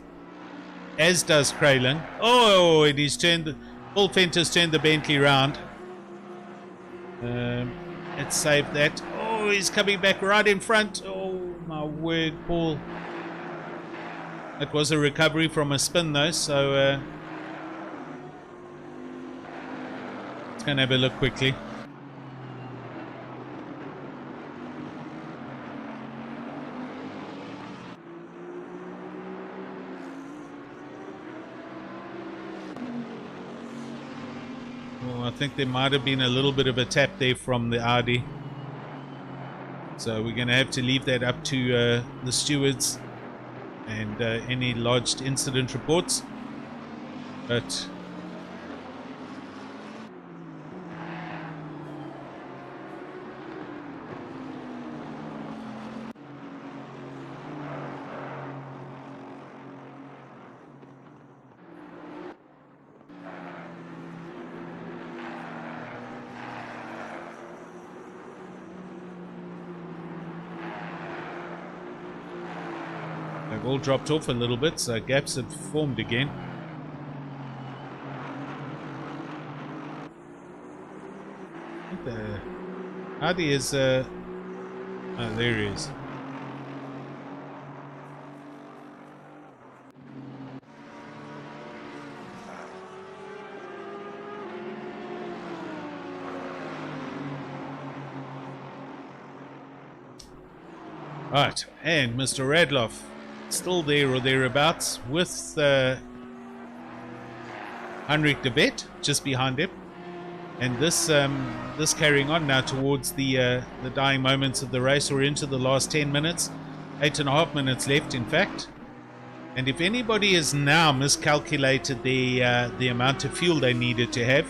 [SPEAKER 1] as does Krayling. Oh, and he's turned, Paul Venter's turned the Bentley round. Let's save that. Oh, he's coming back right in front. Oh my word, Paul. It was a recovery from a spin though, so let's go and have a look quickly. Oh, I think there might have been a little bit of a tap there from the Audi. So we're going to have to leave that up to the stewards and any lodged incident reports. But they've all dropped off a little bit, so gaps have formed again. I think the Audi is oh, there he is. Right, and Mr. Radloff still there or thereabouts with Heinrich de Wet just behind him, and this carrying on now towards the dying moments of the race, or into the last 10 minutes, 8.5 minutes left in fact. And if anybody has now miscalculated the amount of fuel they needed to have,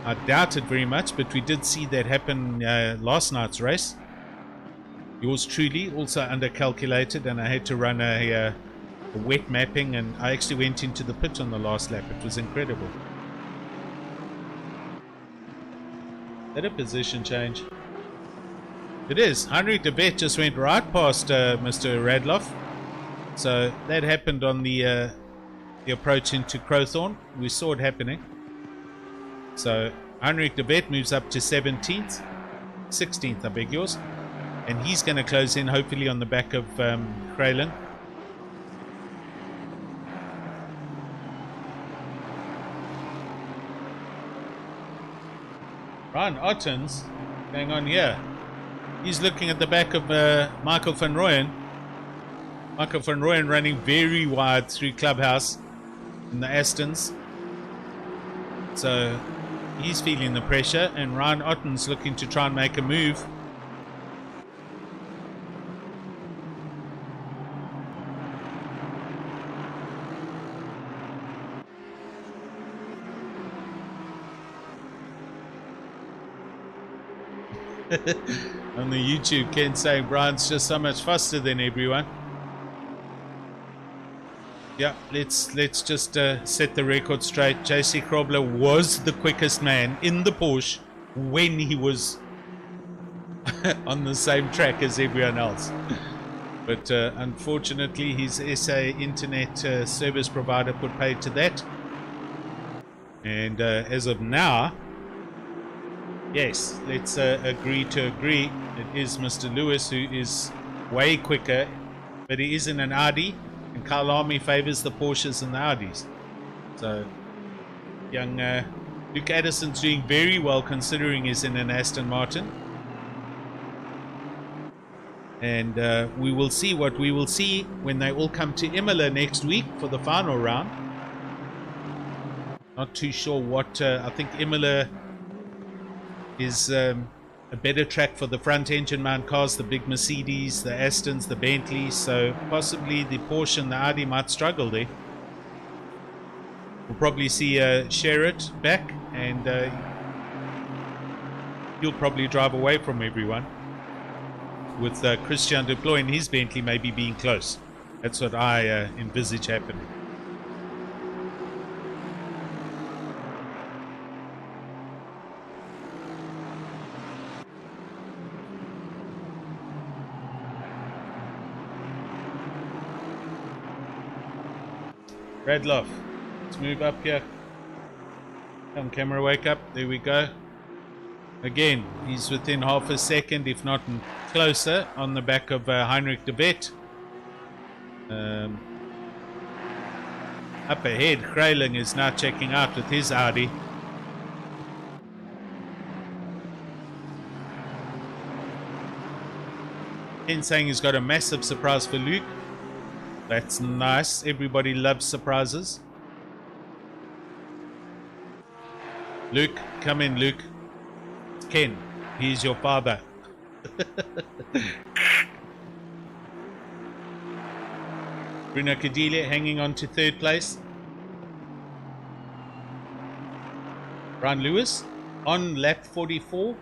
[SPEAKER 1] I doubt it very much, but we did see that happen last night's race. Yours truly also undercalculated, and I had to run a wet mapping, and I actually went into the pit on the last lap. It was incredible. Is that a position change? It is. Heinrich de Wet just went right past Mr. Radloff. So that happened on the approach into Crowthorne. We saw it happening. So Heinrich de Wet moves up to 17th, 16th, I beg yours. And he's going to close in, hopefully, on the back of Krayling. Ryan Ottens going on here. He's looking at the back of Michael van Rooyen. Michael van Rooyen running very wide through Clubhouse in the Astons. So he's feeling the pressure, and Ryan Ottens looking to try and make a move. On the YouTube, Ken saying Brian's just so much faster than everyone. Yeah, let's just set the record straight. JC Krobler was the quickest man in the Porsche when he was on the same track as everyone else. But unfortunately, his SA internet service provider put paid to that. And as of now, yes, let's agree to agree. It is Mr. Lewis who is way quicker, but he is in an Audi, and Kyle Army favors the Porsches and the Audis. So, young Luke Addison's doing very well considering he's in an Aston Martin. And we will see what we will see when they all come to Imola next week for the final round. Not too sure what, I think Imola is a better track for the front engine mount cars, the big Mercedes, the Astons, the Bentleys, so possibly the Porsche and the Audi might struggle there. We'll probably see Sherritt back, and he'll probably drive away from everyone, with Christian Deploy and his Bentley maybe being close. That's what I envisage happening. Radloff, let's move up here. Come, camera, wake up. There we go. Again, he's within half a second, if not closer, on the back of Heinrich de Wet. Up ahead, Kreiling is now checking out with his Audi. Ken saying he's got a massive surprise for Luke. That's nice. Everybody loves surprises. Luke, come in, Luke. Ken, he's your father. Bruno Cadile hanging on to third place. Brian Lewis on lap 44.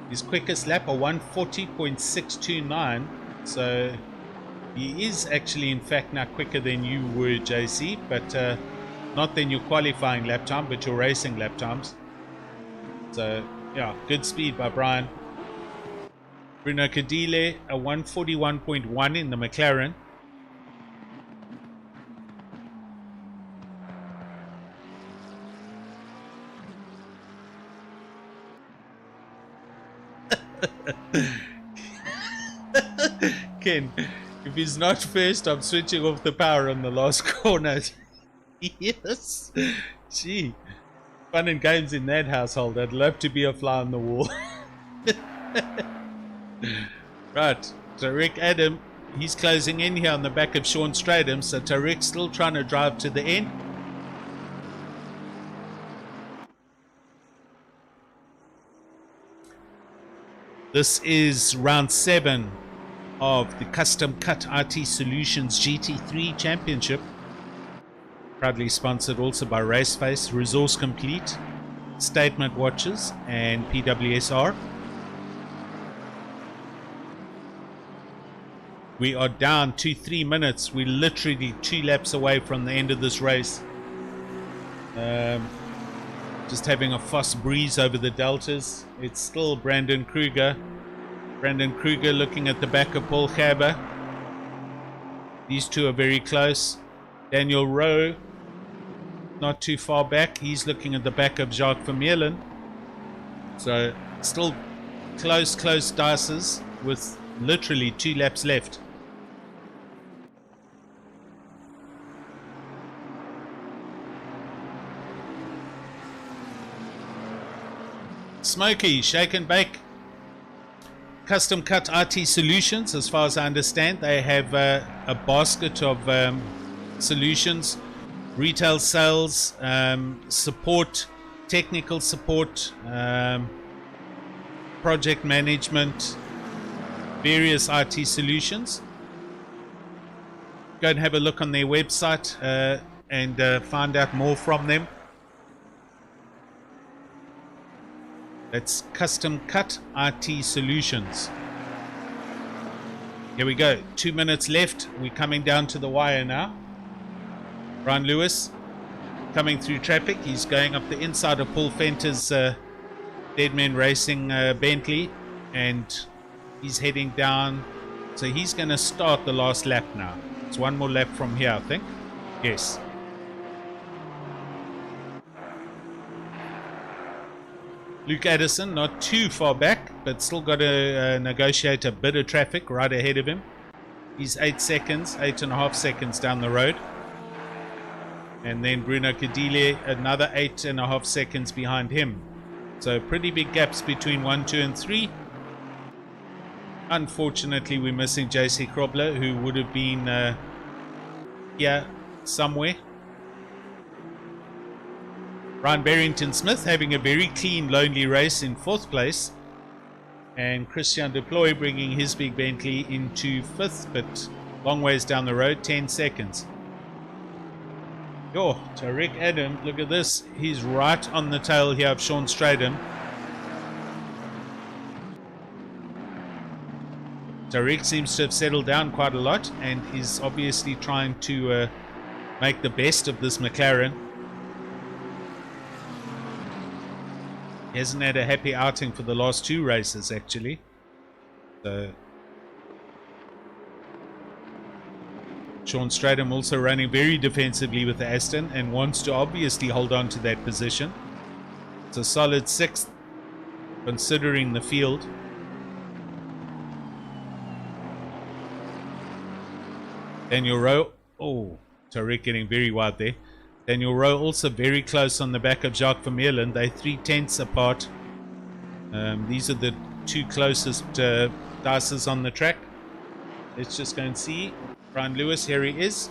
[SPEAKER 1] His quickest lap, a 140.629. So he is actually, in fact, now quicker than you were, JC, but not than your qualifying lap time, but your racing lap times. So, yeah, good speed by Brian. Bruno Cadile, a 141.1 in the McLaren. Ken, if he's not first, I'm switching off the power on the last corner. Yes. Gee. Fun and games in that household. I'd love to be a fly on the wall. Right. Tariq Adam, he's closing in here on the back of Sean Stratham. So Tariq's still trying to drive to the end. This is round 7 of the Custom Cut IT Solutions GT3 Championship. Proudly sponsored also by RaceFace, Resource Complete, Statement Watches, and PWSR. We are down to 3 minutes. We're literally 2 laps away from the end of this race. Just having a fast breeze over the deltas. It's still Brandon Kruger. Brandon Kruger looking at the back of Paul Gerber. These two are very close. Daniel Rowe, not too far back. He's looking at the back of Jacques Vermeulen. So still close dices with literally 2 laps left. Smokey, shake and bake. Custom Cut IT Solutions, as far as I understand, they have a basket of solutions, retail sales, support, technical support, project management, various IT solutions. Go and have a look on their website and find out more from them. That's Custom Cut IT Solutions. Here we go. 2 minutes left. We're coming down to the wire now. Brian Lewis coming through traffic. He's going up the inside of Paul Fenter's Deadman Racing Bentley, and he's heading down. So he's going to start the last lap now. It's one more lap from here, I think. Yes. Luke Addison, not too far back, but still got to negotiate a bit of traffic right ahead of him. He's 8.5 seconds down the road. And then Bruno Cadile, another 8.5 seconds behind him. So pretty big gaps between 1, 2, and 3. Unfortunately, we're missing JC Krobler, who would have been here somewhere. Ryan Barrington-Smith having a very clean, lonely race in 4th place. And Christian Deploy bringing his big Bentley into 5th, but long ways down the road, 10 seconds. Yo, Tariq Adam, look at this. He's right on the tail here of Sean Stratham. Tariq seems to have settled down quite a lot and is obviously trying to make the best of this McLaren. He hasn't had a happy outing for the last 2 races, actually. So Sean Stratham also running very defensively with the Aston and wants to obviously hold on to that position. It's a solid 6th considering the field. Daniel Rowe, oh, Tariq getting very wide there. Daniel Rowe also very close on the back of Jacques Vermeulen. They're 3/10 apart. These are the 2 closest dices on the track. Let's just go and see. Brian Lewis, here he is.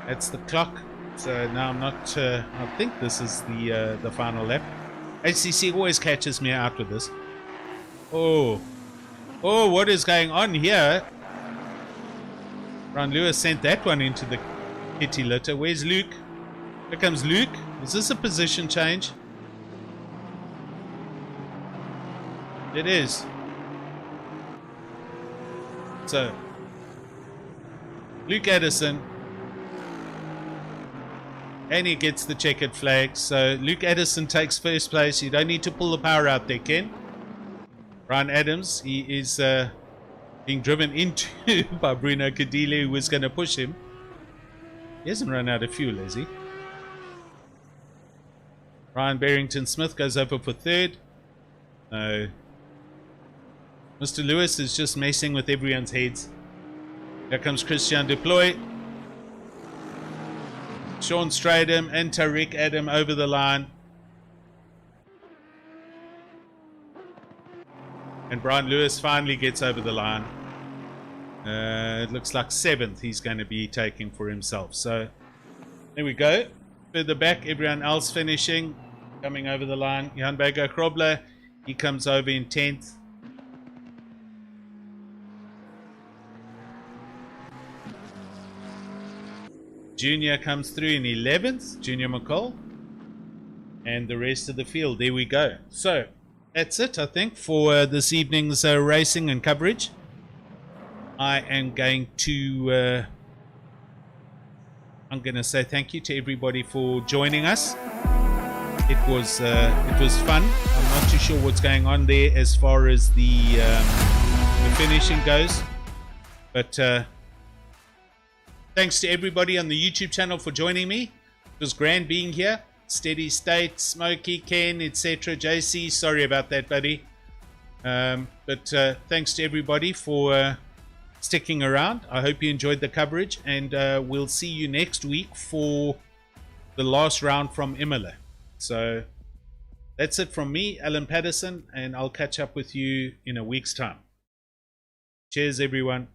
[SPEAKER 1] That's the clock. So now I'm not. I think this is the final lap. HCC always catches me out with this. Oh, what is going on here? Brian Lewis sent that one into the kitty litter. Where's Luke? Here comes Luke. Is this a position change? It is. So Luke Addison, and he gets the checkered flag. So Luke Addison takes 1st place. You don't need to pull the power out there, Ken. Ryan Adams, he is being driven into by Bruno Cadile, who was going to push him. He hasn't run out of fuel, has he? Ryan Barrington-Smith goes over for 3rd. No. Mr. Lewis is just messing with everyone's heads. Here comes Christian Deploy. Sean Stratham and Tariq Adam over the line. And Brian Lewis finally gets over the line. It looks like 7th he's going to be taking for himself. So there we go. Further back, everyone else finishing, coming over the line. Jan Bago Krobler, he comes over in 10th. Junior comes through in 11th, Junior McCall. And the rest of the field, there we go. So that's it, I think, for this evening's racing and coverage. I am going to say thank you to everybody for joining us. It was fun. I'm not too sure what's going on there as far as the finishing goes, but thanks to everybody on the YouTube channel for joining me. It was grand being here. Steady State, Smokey, Ken, etc. JC, sorry about that, buddy. But thanks to everybody for sticking around. I hope you enjoyed the coverage, and we'll see you next week for the last round from Imola. So that's it from me, Alan Patterson, and I'll catch up with you in a week's time. Cheers, everyone.